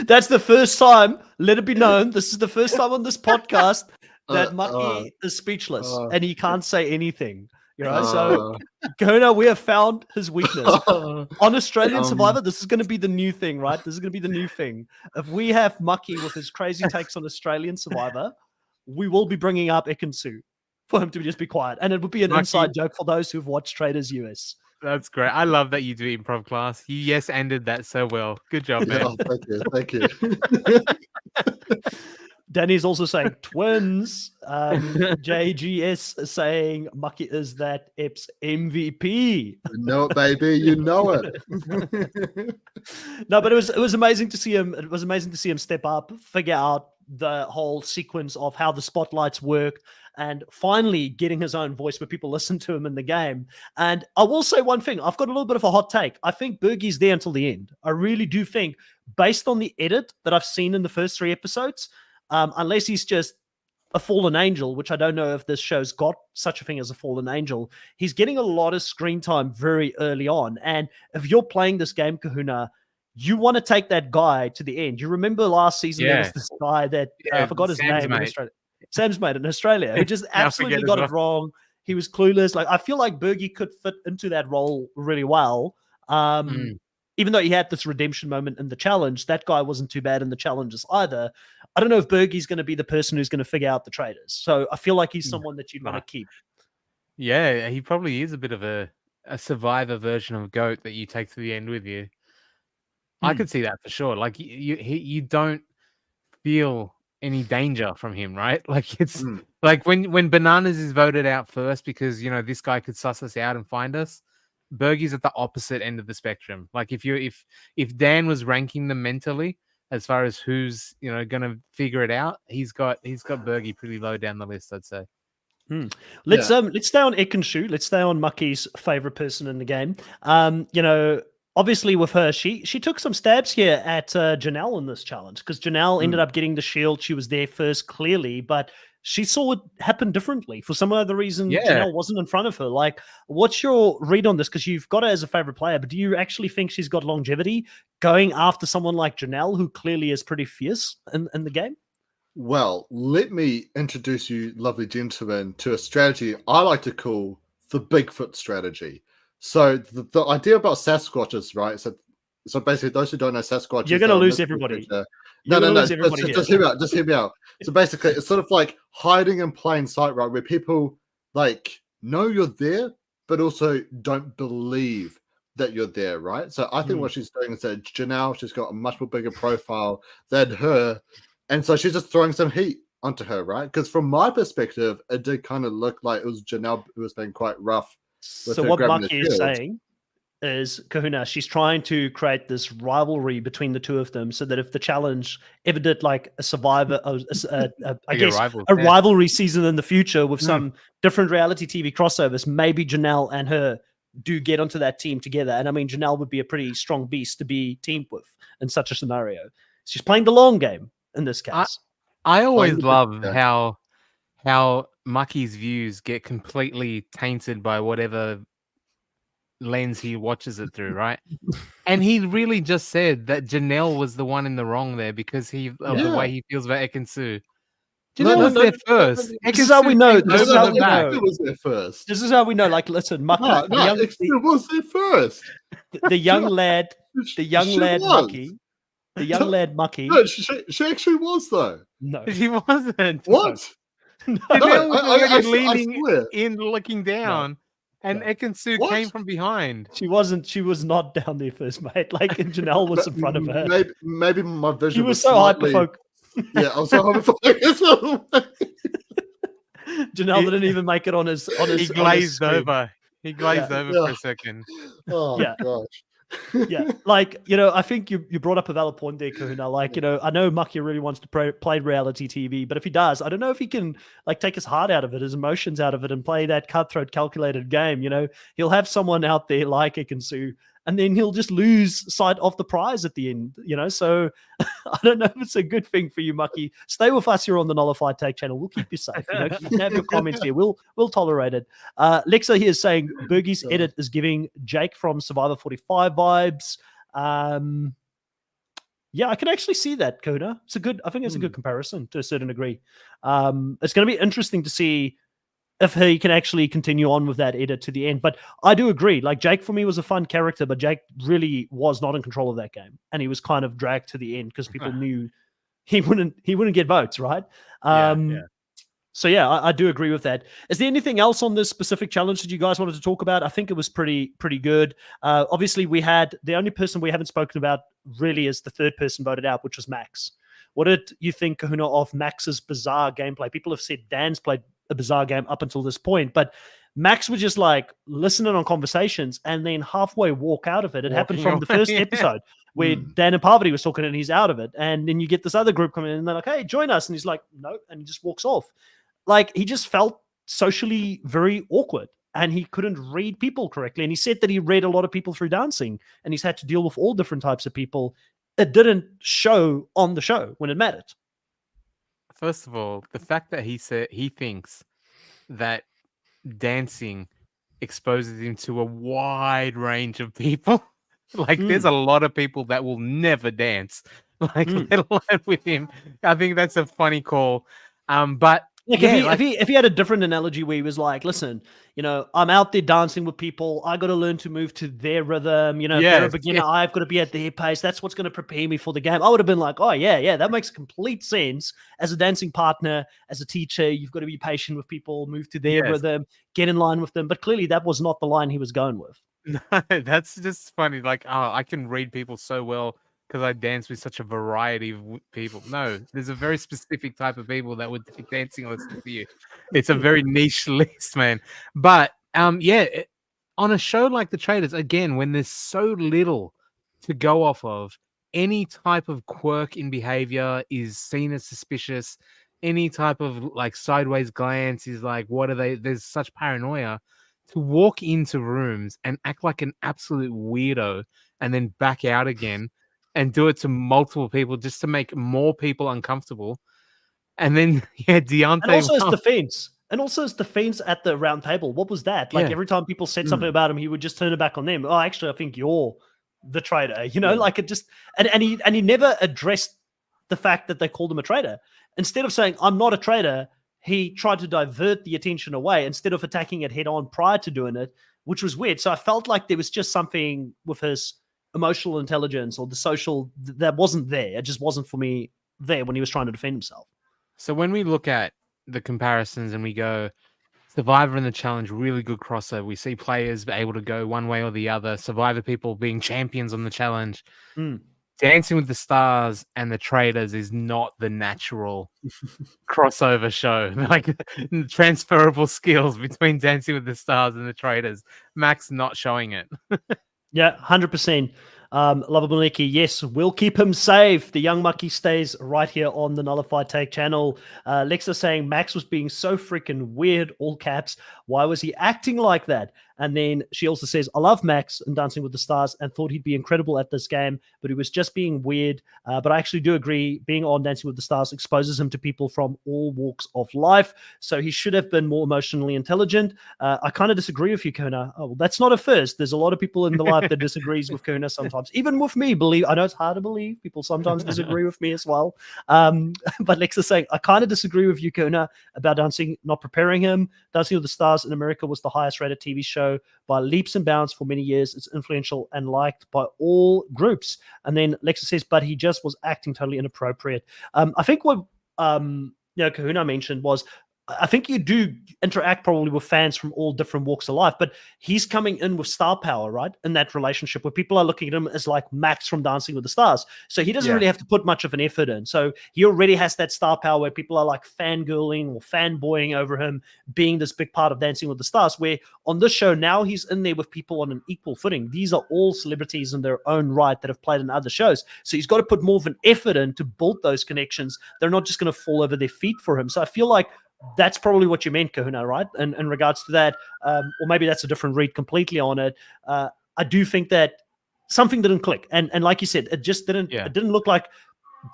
that's the first time. Let it be known. This is the first time on this podcast that Mucky is speechless and he can't say anything. So Kahuna, we have found his weakness. On Australian Survivor, this is going to be the new thing, right? This is going to be the new thing. If we have Mucky with his crazy takes on Australian Survivor, we will be bringing up Ekansu for him to just be quiet. And it would be an inside joke for those who've watched Traitors US. That's great. I love that you do improv class. You yes-ended that so well. Good job, man. Thank you. Danny's also saying twins. JGS is saying Mucky is that Epps MVP. You know it, baby. You know it. No, but it was amazing to see him. It was amazing to see him step up, figure out the whole sequence of how the spotlights work. and finally getting his own voice where people listen to him in the game. And I will say one thing, I've got a little bit of a hot take. I think Bergie's there until the end. I really do think, based on the edit that I've seen in the first 3 episodes, unless he's just a fallen angel, which I don't know if this show's got such a thing as a fallen angel, he's getting a lot of screen time very early on. And if you're playing this game, Kahuna, you want to take that guy to the end. You remember last season, there was this guy that I forgot his name in Australia. Sam's mate in Australia, who just absolutely got it wrong. He was clueless. Like, I feel like Bergie could fit into that role really well. Even though he had this redemption moment in the challenge, that guy wasn't too bad in the challenges either. I don't know if Bergie's going to be the person who's going to figure out the traitors. So I feel like he's someone that you'd want to keep. Yeah, he probably is a bit of a survivor version of Goat that you take to the end with you. I could see that for sure. Like, you don't feel any danger from him, right? Like, it's like when Bananas is voted out first because, you know, this guy could suss us out and find us. Bergie's at the opposite end of the spectrum. Like, if Dan was ranking them mentally as far as who's, you know, gonna figure it out, he's got Bergie pretty low down the list, I'd say. Let's stay on Ekinshu. Let's stay on Mucky's favorite person in the game. You know, obviously with her, she took some stabs here at Janelle in this challenge, because Janelle ended up getting the shield. She was there first, clearly, but she saw it happen differently. For some other reason, Janelle wasn't in front of her. Like, what's your read on this? Because you've got her as a favorite player, but do you actually think she's got longevity going after someone like Janelle, who clearly is pretty fierce in the game? Well, let me introduce you, lovely gentlemen, to a strategy I like to call the Bigfoot strategy. So the idea about Sasquatches, right? So basically, those who don't know Sasquatches, you're going to lose everybody. No. Just hear me out. So basically, it's sort of like hiding in plain sight, right? Where people like know you're there, but also don't believe that you're there, right? So I think what she's doing is that Janelle, she's got a much more bigger profile than her, and so she's just throwing some heat onto her, right? Because from my perspective, it did kind of look like it was Janelle who was being quite rough. So what Mucky is saying is, Kahuna, she's trying to create this rivalry between the two of them, so that if the challenge ever did like a survivor, a rivalry season in the future with some different reality TV crossovers, maybe Janelle and her do get onto that team together. And I mean, Janelle would be a pretty strong beast to be teamed with in such a scenario. She's playing the long game in this case. I always love how Mucky's views get completely tainted by whatever lens he watches it through, right? And he really just said that Janelle was the one in the wrong there because of the way he feels about Ekin-Su. Janelle was there first. This is how we know. This is how we know. Was there first. This is how we know. Like, listen, Mucky. Was there first. The young lad, Mucky. The young lad Mucky. No, she actually was, though. No, she wasn't. What? No. Janelle was already leaning I in, looking down, and Ekin-Su came from behind. She wasn't. She was not down there first, mate. Like, Janelle was in front of her. Maybe my vision. She was so hyper-focused. Yeah, I was so hyper-focused. Janelle didn't even make it on his. He glazed over. He glazed over for a second. Oh gosh. Yeah, like, you know, I think you brought up a valid point there, Kahuna. Like, you know, I know Mucky really wants to play reality TV, but if he does, I don't know if he can like take his heart out of it, his emotions out of it, and play that cutthroat, calculated game. You know, he'll have someone out there like Ekin-Su, and then he'll just lose sight of the prize at the end. You know, so I don't know if it's a good thing for you, Mucky. Stay with us here on the Nullified Take channel. We'll keep you safe. You know, you can have your comments here. We'll tolerate it. Lexa here is saying Bergie's edit is giving Jake from Survivor 45 vibes. Yeah, I can actually see that, Koda. I think it's a good comparison to a certain degree. It's going to be interesting to see if he can actually continue on with that edit to the end. But I do agree. Like, Jake for me was a fun character, but Jake really was not in control of that game, and he was kind of dragged to the end because people knew he wouldn't get votes, right? So yeah, I do agree with that. Is there anything else on this specific challenge that you guys wanted to talk about? I think it was pretty good. Obviously, we had the only person we haven't spoken about really is the third person voted out, which was Max. What did you think, Kahuna, of Max's bizarre gameplay? People have said Dan's played a bizarre game up until this point, but Max would just like listening on conversations and then halfway walk out of it. It happened from the first episode where Dan and Parvati was talking and he's out of it. And then you get this other group coming in and they're like, hey, join us. And he's like, no. And he just walks off. like he just felt socially very awkward and he couldn't read people correctly. And he said that he read a lot of people through dancing and he's had to deal with all different types of people. It didn't show on the show when it mattered. First of all, the fact that he said he thinks that dancing exposes him to a wide range of people. Like there's a lot of people that will never dance, like let alone with him. I think that's a funny call. But like, yeah, if he had a different analogy where he was like, listen, I'm out there dancing with people. I got to learn to move to their rhythm. If they're a beginner, I've got to be at their pace. That's what's going to prepare me for the game. I would have been like, oh, yeah, that makes complete sense. As a dancing partner, as a teacher, you've got to be patient with people, move to their rhythm, get in line with them. But clearly that was not the line he was going with. No, that's just funny. Like, I can read people so well because I dance with such a variety of people. No, there's a very specific type of people that would take dancing lessons with you. It's a very niche list, man. But on a show like The Traitors, again, when there's so little to go off of, any type of quirk in behavior is seen as suspicious. Any type of like sideways glance is like, what are they? There's such paranoia. To walk into rooms and act like an absolute weirdo and then back out again and do it to multiple people just to make more people uncomfortable. And then, Deontay. And also his defense. And also his defense at the round table. What was that? Like every time people said something about him, he would just turn it back on them. Oh, actually, I think you're the traitor. Like it just and he never addressed the fact that they called him a traitor. Instead of saying, I'm not a traitor, he tried to divert the attention away instead of attacking it head on prior to doing it, which was weird. So I felt like there was just something with his emotional intelligence or the social that wasn't there. It just wasn't for me there when he was trying to defend himself. So when we look at the comparisons and we go Survivor and the Challenge, really good crossover. We see players able to go one way or the other. Survivor people being champions on the Challenge. Dancing with the Stars and the Traitors is not the natural crossover show. Like transferable skills between Dancing with the Stars and the Traitors. Max not showing it. Yeah, 100%. Lovable Nikki, yes, we'll keep him safe. The young mucky stays right here on the Nullified Take channel. Lexa saying Max was being so freaking weird, all caps. Why was he acting like that? And then she also says, I love Max and Dancing with the Stars and thought he'd be incredible at this game, but he was just being weird. But I actually do agree, being on Dancing with the Stars exposes him to people from all walks of life. So he should have been more emotionally intelligent. I kind of disagree with you, Kuna. Oh, well, that's not a first. There's a lot of people in the life that disagrees with Kuna sometimes. Even with me, I know it's hard to believe. People sometimes disagree with me as well. But Lex is saying, I kind of disagree with you, Kuna, about Dancing, not preparing him. Dancing with the Stars in America was the highest rated TV show by leaps and bounds for many years. It's influential and liked by all groups. And then Lexa says, but he just was acting totally inappropriate. I think what Kahuna mentioned was, I think you do interact probably with fans from all different walks of life, but he's coming in with star power, right? In that relationship where people are looking at him as like Max from Dancing with the Stars. So he doesn't really have to put much of an effort in. So he already has that star power where people are like fangirling or fanboying over him being this big part of Dancing with the Stars, where on this show now he's in there with people on an equal footing. These are all celebrities in their own right that have played in other shows. So he's got to put more of an effort in to build those connections. They're not just going to fall over their feet for him. So I feel like that's probably what you meant, Kahuna, right? And in regards to that, or maybe that's a different read completely on it. I do think that something didn't click, and like you said, it just didn't. It didn't look like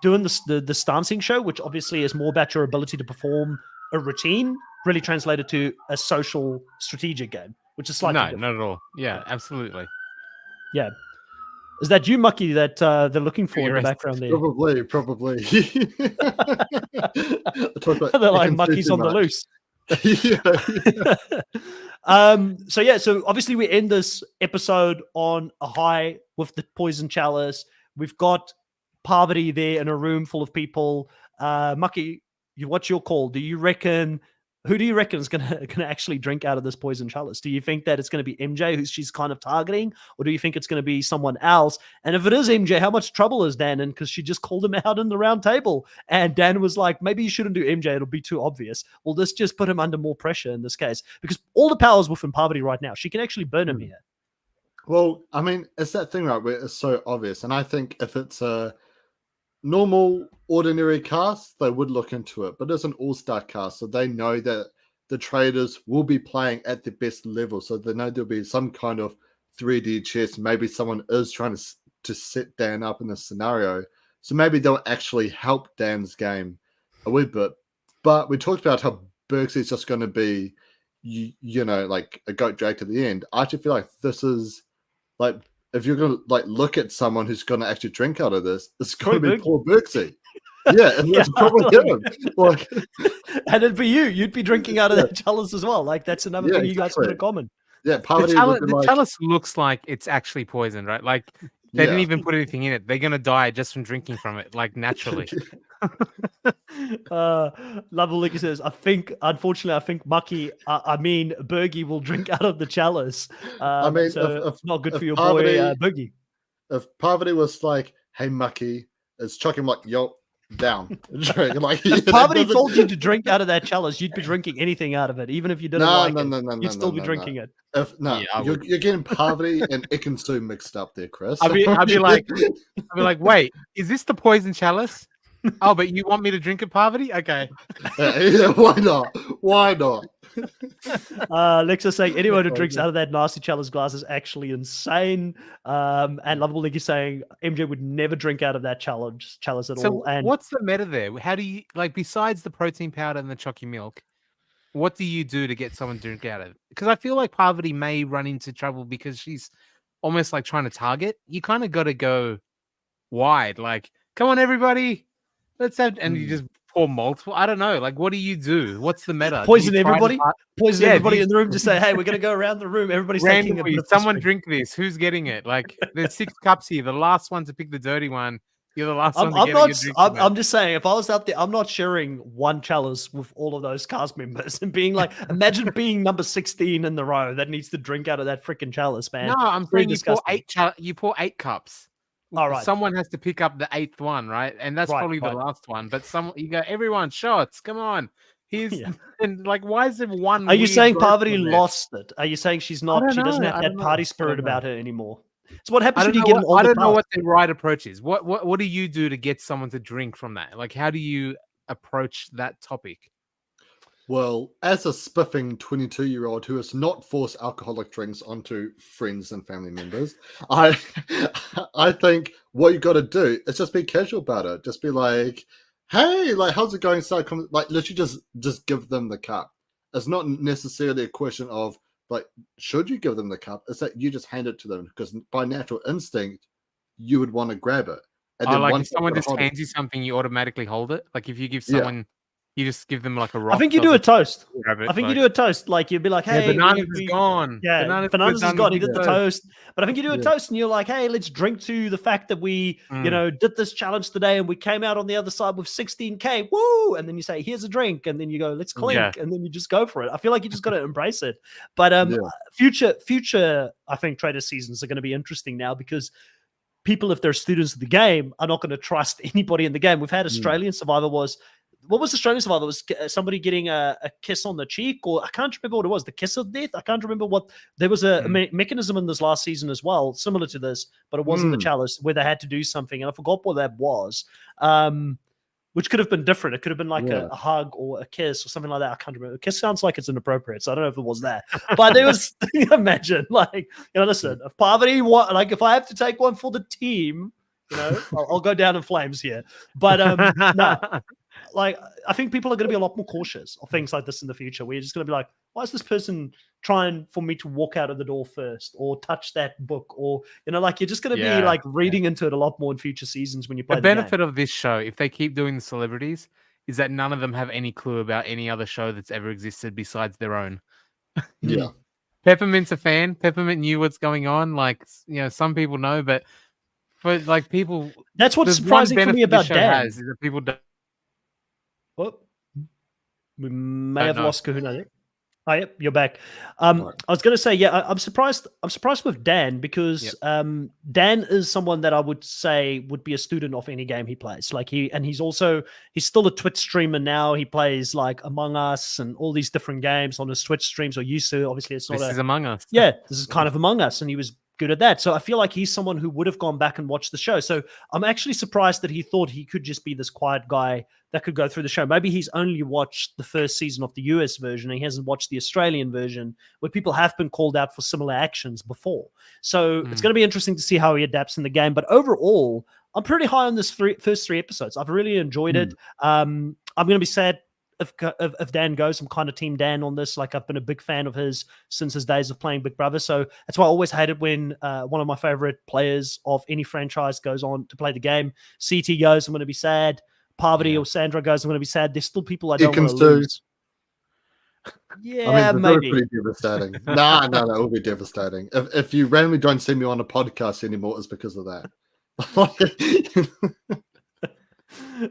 doing the dancing show, which obviously is more about your ability to perform a routine, really translated to a social strategic game, which is slightly different. Not at all. Yeah, absolutely. Yeah. Is that you, Mucky, that they're looking for in the background there? Probably. They're like Muckies on the loose. So obviously we end this episode on a high with the poison chalice. We've got Parvati there in a room full of people. Mucky, what's your call? Who do you reckon is gonna actually drink out of this poison chalice? Do you think that it's going to be MJ, who she's kind of targeting, or do you think it's going to be someone else? And if it is MJ, how much trouble is Dan in? Because she just called him out in the round table, and Dan was like, maybe you shouldn't do MJ, it'll be too obvious. Well, this just put him under more pressure in this case, because all the power's within Parvati right now. She can actually burn him here. Well, I mean, it's that thing, right, where it's so obvious. And I think if it's normal, ordinary cast, they would look into it, but it's an all-star cast, so they know that the traders will be playing at the best level, so they know there'll be some kind of 3D chess. Maybe someone is trying to set Dan up in this scenario, so maybe they'll actually help Dan's game a wee bit. But we talked about how Bergie's just going to be, you know, like a goat drag to the end. I actually feel like this is like, if you're going to like look at someone who's going to actually drink out of this, it's going to be poor Bergie. Yeah, and that's probably him. Like, and it'd be you. You'd be drinking out of that chalice as well. Like, that's another thing you guys got in common. Yeah, the chalice looks like it's actually poison, right? Like, they didn't even put anything in it. They're gonna die just from drinking from it, like naturally. Lovely says, unfortunately, I think Bergie will drink out of the chalice. So if not good for your boy Bergie. If Parvati was like, "Hey Mucky," it's chucking like, "Yo, down." Like, if Parvati told you to drink out of that chalice, you'd be drinking anything out of it, even if you didn't like it. You'd still be drinking it. You're getting Parvati and Ikensu mixed up there, Chris. I'd be like, wait, is this the poison chalice? Oh, but you want me to drink it, Parvati? Okay. Yeah, why not? Why not? Lexa saying anyone who drinks out of that nasty chalice glass is actually insane. And Lovable Nick is saying MJ would never drink out of that chalice at all. And what's the meta there? How do you, like, besides the protein powder and the chalky milk, what do you do to get someone to drink out of it? Because I feel like Parvati may run into trouble because she's almost like trying to target. You kind of got to go wide. Like, come on, everybody. Let's have, and you just pour multiple. I don't know. Like, what do you do? What's the meta? Poison everybody. Poison everybody in the room. Just say, hey, we're gonna go around the room. Everybody's taking a bit of someone drink this. Who's getting it? Like, there's 6 cups here. The last one to pick the dirty one. You're the last one to get it. I'm just saying, if I was out there, I'm not sharing one chalice with all of those cast members and being like, imagine being number 16 in the row that needs to drink out of that freaking chalice, man. No, I'm saying you pour 8 cups. All right. Someone has to pick up the 8th one, right? And that's probably the last one. But you go, everyone, shots. Come on. And like, why is there one? Are you saying Parvati lost it? Are you saying she's not? She doesn't have that party spirit about her anymore. So what happens when you get them all? I don't know what the right approach is. What do you do to get someone to drink from that? Like, how do you approach that topic? Well, as a spiffing 22-year-old who has not forced alcoholic drinks onto friends and family members, I think what you got to do is just be casual about it. Just be like, hey, like, how's it going? Like, literally just give them the cup. It's not necessarily a question of, like, should you give them the cup? It's that you just hand it to them because by natural instinct, you would want to grab it. And then like, if someone just hands you something, you automatically hold it? Like, if you give someone... You just give them like a rock. I think you do a toast. You do a toast. Like, you'd be like, hey, bananas is gone. Yeah, bananas is gone. He did the toast. But I think you do a toast and you're like, hey, let's drink to the fact that we, did this challenge today and we came out on the other side with 16K. Woo! And then you say, here's a drink. And then you go, let's clink. Yeah. And then you just go for it. I feel like you just got to embrace it. But future, I think, Trader seasons are going to be interesting now because people, if they're students of the game, are not going to trust anybody in the game. We've had Australian Survivor what was Australian Survivor? Was somebody getting a kiss on the cheek, or I can't remember what it was, the kiss of death? I can't remember what. There was a mechanism in this last season as well, similar to this, but it wasn't the chalice, where they had to do something, and I forgot what that was, which could have been different. It could have been like a hug or a kiss or something like that. I can't remember. A kiss sounds like it's inappropriate, so I don't know if it was that. But there was, imagine, like, listen, if Parvati, if I have to take one for the team, I'll go down in flames here. But no. Like, I think people are going to be a lot more cautious of things like this in the future. We're just going to be like, why is this person trying for me to walk out of the door first or touch that book? Or, like, you're just going to be like reading into it a lot more in future seasons when you play the benefit of this show, if they keep doing the celebrities, is that none of them have any clue about any other show that's ever existed besides their own. Yeah. Peppermint's a fan. Peppermint knew what's going on. Like, some people know, but for like people, that's what's surprising for me about Dan. Is that people don't. Well, we may have lost Kahuna there. Oh, yep, you're back. I was going to say, I'm surprised. I'm surprised with Dan because Dan is someone that I would say would be a student of any game he plays. Like he's still a Twitch streamer now. He plays like Among Us and all these different games on his Twitch streams, or used to. Obviously, it's not. This is Among Us. Yeah, this is kind of Among Us, and he was good at that. So I feel like he's someone who would have gone back and watched the show. So I'm actually surprised that he thought he could just be this quiet guy that could go through the show. Maybe he's only watched the first season of the US version and he hasn't watched the Australian version where people have been called out for similar actions before. So it's going to be interesting to see how he adapts in the game. But overall, I'm pretty high on this first three episodes. I've really enjoyed it. I'm going to be sad if Dan goes. I'm kind of team Dan on this. Like, I've been a big fan of his since his days of playing Big Brother. So that's why I always hated when one of my favorite players of any franchise goes on to play the game. CT goes, I'm going to be sad. Parvati or Sandra goes, I'm going to be sad. There's still people I don't want to lose. Yeah, I mean, maybe. Pretty devastating. No, it will be devastating. If you randomly don't see me on a podcast anymore, it's because of that.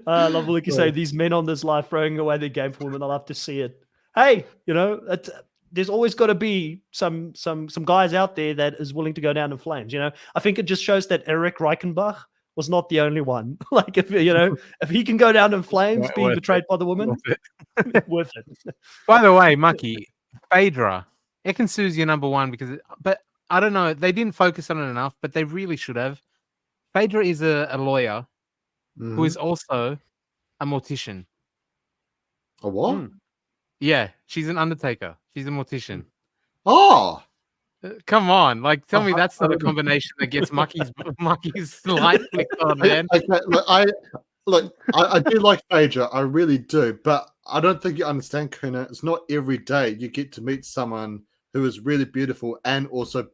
Love what you say. These men on this live throwing away their game for women. I love to see it. Hey, there's always got to be some guys out there that is willing to go down in flames. I think it just shows that Eric Reichenbach was not the only one. Like, if he can go down in flames, being betrayed by the woman, worth it. By the way, Mucky, Phaedra, Ekansu's your number one but I don't know, they didn't focus on it enough, but they really should have. Phaedra is a lawyer who is also a mortician. A what? Yeah, she's an undertaker. She's a mortician. Oh, come on! Like, tell me that's not a combination that gets Mucky's light flicked on, man. Okay, look, I do like Phaedra, I really do, but I don't think you understand, Kuna. It's not every day you get to meet someone who is really beautiful and also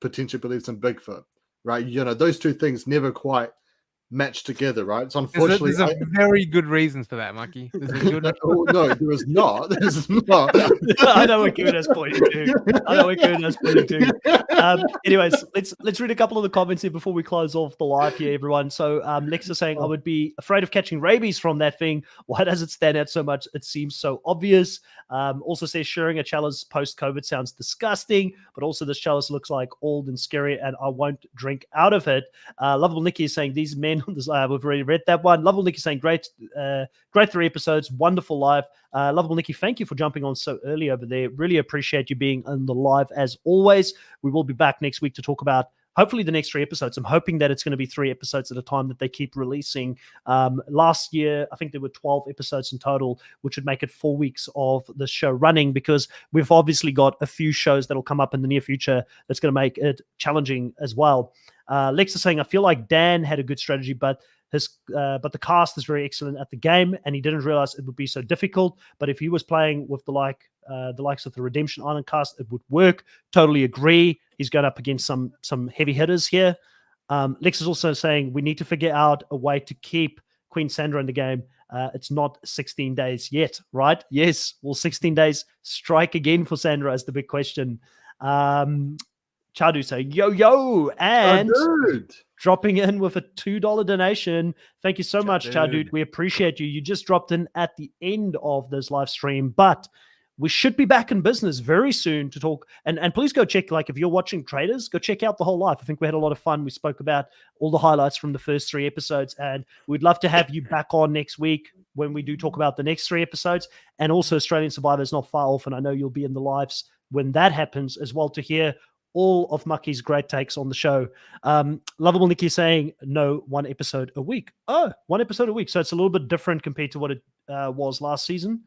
potentially believes in Bigfoot, right? Those two things never quite match together, right? So unfortunately, there's a very good reason for that, Mucky. No, there is not. There's not. I know what Kuna's pointing to. Anyways, let's read a couple of the comments here before we close off the live here, everyone. So Lex is saying, I would be afraid of catching rabies from that thing. Why does it stand out so much? It seems so obvious. Also says sharing a chalice post-COVID sounds disgusting, but also this chalice looks like old and scary, and I won't drink out of it. Lovable Nikki is saying these men on this. We've already read that one. Lovable Nikki saying great 3 episodes, wonderful live. Lovable Nikki, thank you for jumping on so early over there. Really appreciate you being on the live as always. We will be back next week to talk about hopefully the next 3 episodes. I'm hoping that it's going to be 3 episodes at a time that they keep releasing. Last year, I think there were 12 episodes in total, which would make it 4 weeks of the show running, because we've obviously got a few shows that will come up in the near future that's going to make it challenging as well. Lex is saying, I feel like Dan had a good strategy, but the cast is very excellent at the game, and he didn't realize it would be so difficult. But if he was playing with the likes of the Redemption Island cast, it would work. Totally agree. He's going up against some heavy hitters here. Lex is also saying we need to figure out a way to keep Queen Sandra in the game. It's not 16 days yet, right? Yes. Will 16 days strike again for Sandra is the big question. Chadu saying, yo, and dropping in with a $2 donation. Thank you so much, Chadu. We appreciate you. You just dropped in at the end of this live stream, but we should be back in business very soon to talk. And please go check, like, if you're watching Traitors, go check out the whole live. I think we had a lot of fun. We spoke about all the highlights from the first 3 episodes, and we'd love to have you back on next week when we do talk about the next 3 episodes. And also Australian Survivor is not far off, and I know you'll be in the lives when that happens as well to hear all of Mucky's great takes on the show. Lovable Nikki saying, no, 1 episode a week. Oh, 1 episode a week. So it's a little bit different compared to what it was last season.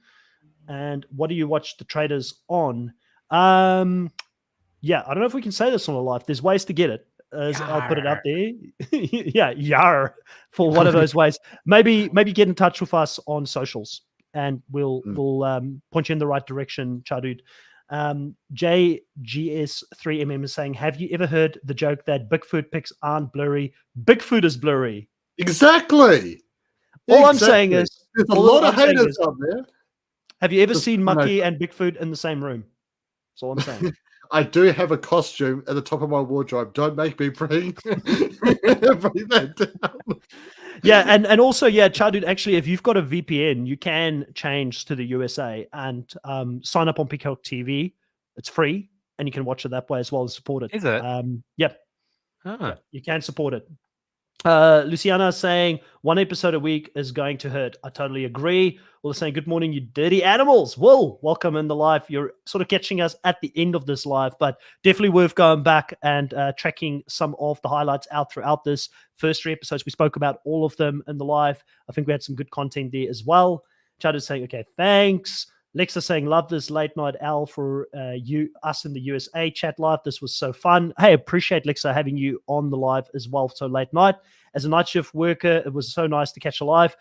And what do you watch the Traitors on? Yeah, I don't know if we can say this on a live. There's ways to get it. I'll put it out there. Yeah, yar, for one of those ways. Maybe get in touch with us on socials, and we'll point you in the right direction, Chadud. JGS3MM is saying, have you ever heard the joke that Bigfoot pics aren't blurry? Bigfoot is blurry. Exactly. All I'm saying is, there's a lot of haters out there. Have you ever seen Mucky and Bigfoot in the same room? That's all I'm saying. I do have a costume at the top of my wardrobe. Don't make me bring that down. Yeah, and also, yeah, Chadud, actually, if you've got a VPN, you can change to the USA and sign up on Peacock TV. It's free, and you can watch it that way as well as support it. Is it? Yep. Ah. Yeah, you can support it. Luciana saying 1 episode a week is going to hurt. I totally agree. Will saying good morning, you dirty animals. Will, welcome in the live. You're sort of catching us at the end of this live, but definitely worth going back and tracking some of the highlights out throughout this first 3 episodes. We spoke about all of them in the live. I think we had some good content there as well. Chad is saying, okay, thanks. Lexa saying, love this late night owl for us in the USA chat live. This was so fun. Hey, appreciate Lexa having you on the live as well so late night. As a night shift worker, it was so nice to catch a live.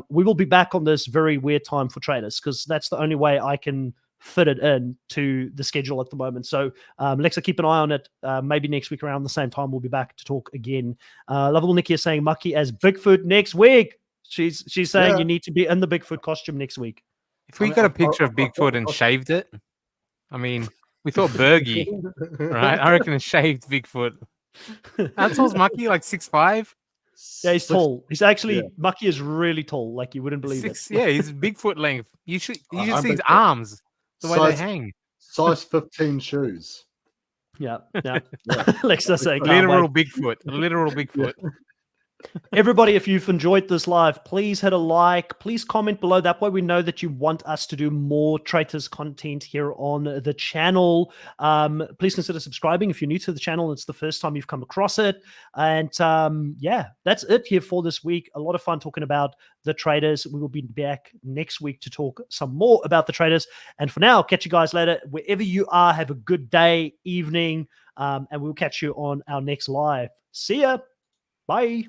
We will be back on this very weird time for Traitors because that's the only way I can fit it in to the schedule at the moment. So Lexa, keep an eye on it. Maybe next week around the same time, we'll be back to talk again. Lovable Nikki is saying Mucky as Bigfoot next week. She's saying you need to be in the Bigfoot costume next week. If we got a picture of Bigfoot and shaved it, I mean, we thought Bergie, right? I reckon a shaved Bigfoot. How tall's Mucky? Like 6'5"? Yeah, he's tall. He's actually Mucky is really tall. Like you wouldn't believe it. Yeah, he's Bigfoot length. You should see his arms, the way they hang. Size 15 shoes. Yeah. Lexa saying literal Bigfoot. Literal Bigfoot. Everybody, if you've enjoyed this live, please hit a like. Please comment below. That way we know that you want us to do more Traitors content here on the channel. Please consider subscribing if you're new to the channel and it's the first time you've come across it. And yeah, that's it here for this week. A lot of fun talking about the Traitors. We will be back next week to talk some more about the Traitors. And for now, catch you guys later. Wherever you are, have a good day, evening, and we'll catch you on our next live. See ya. Bye.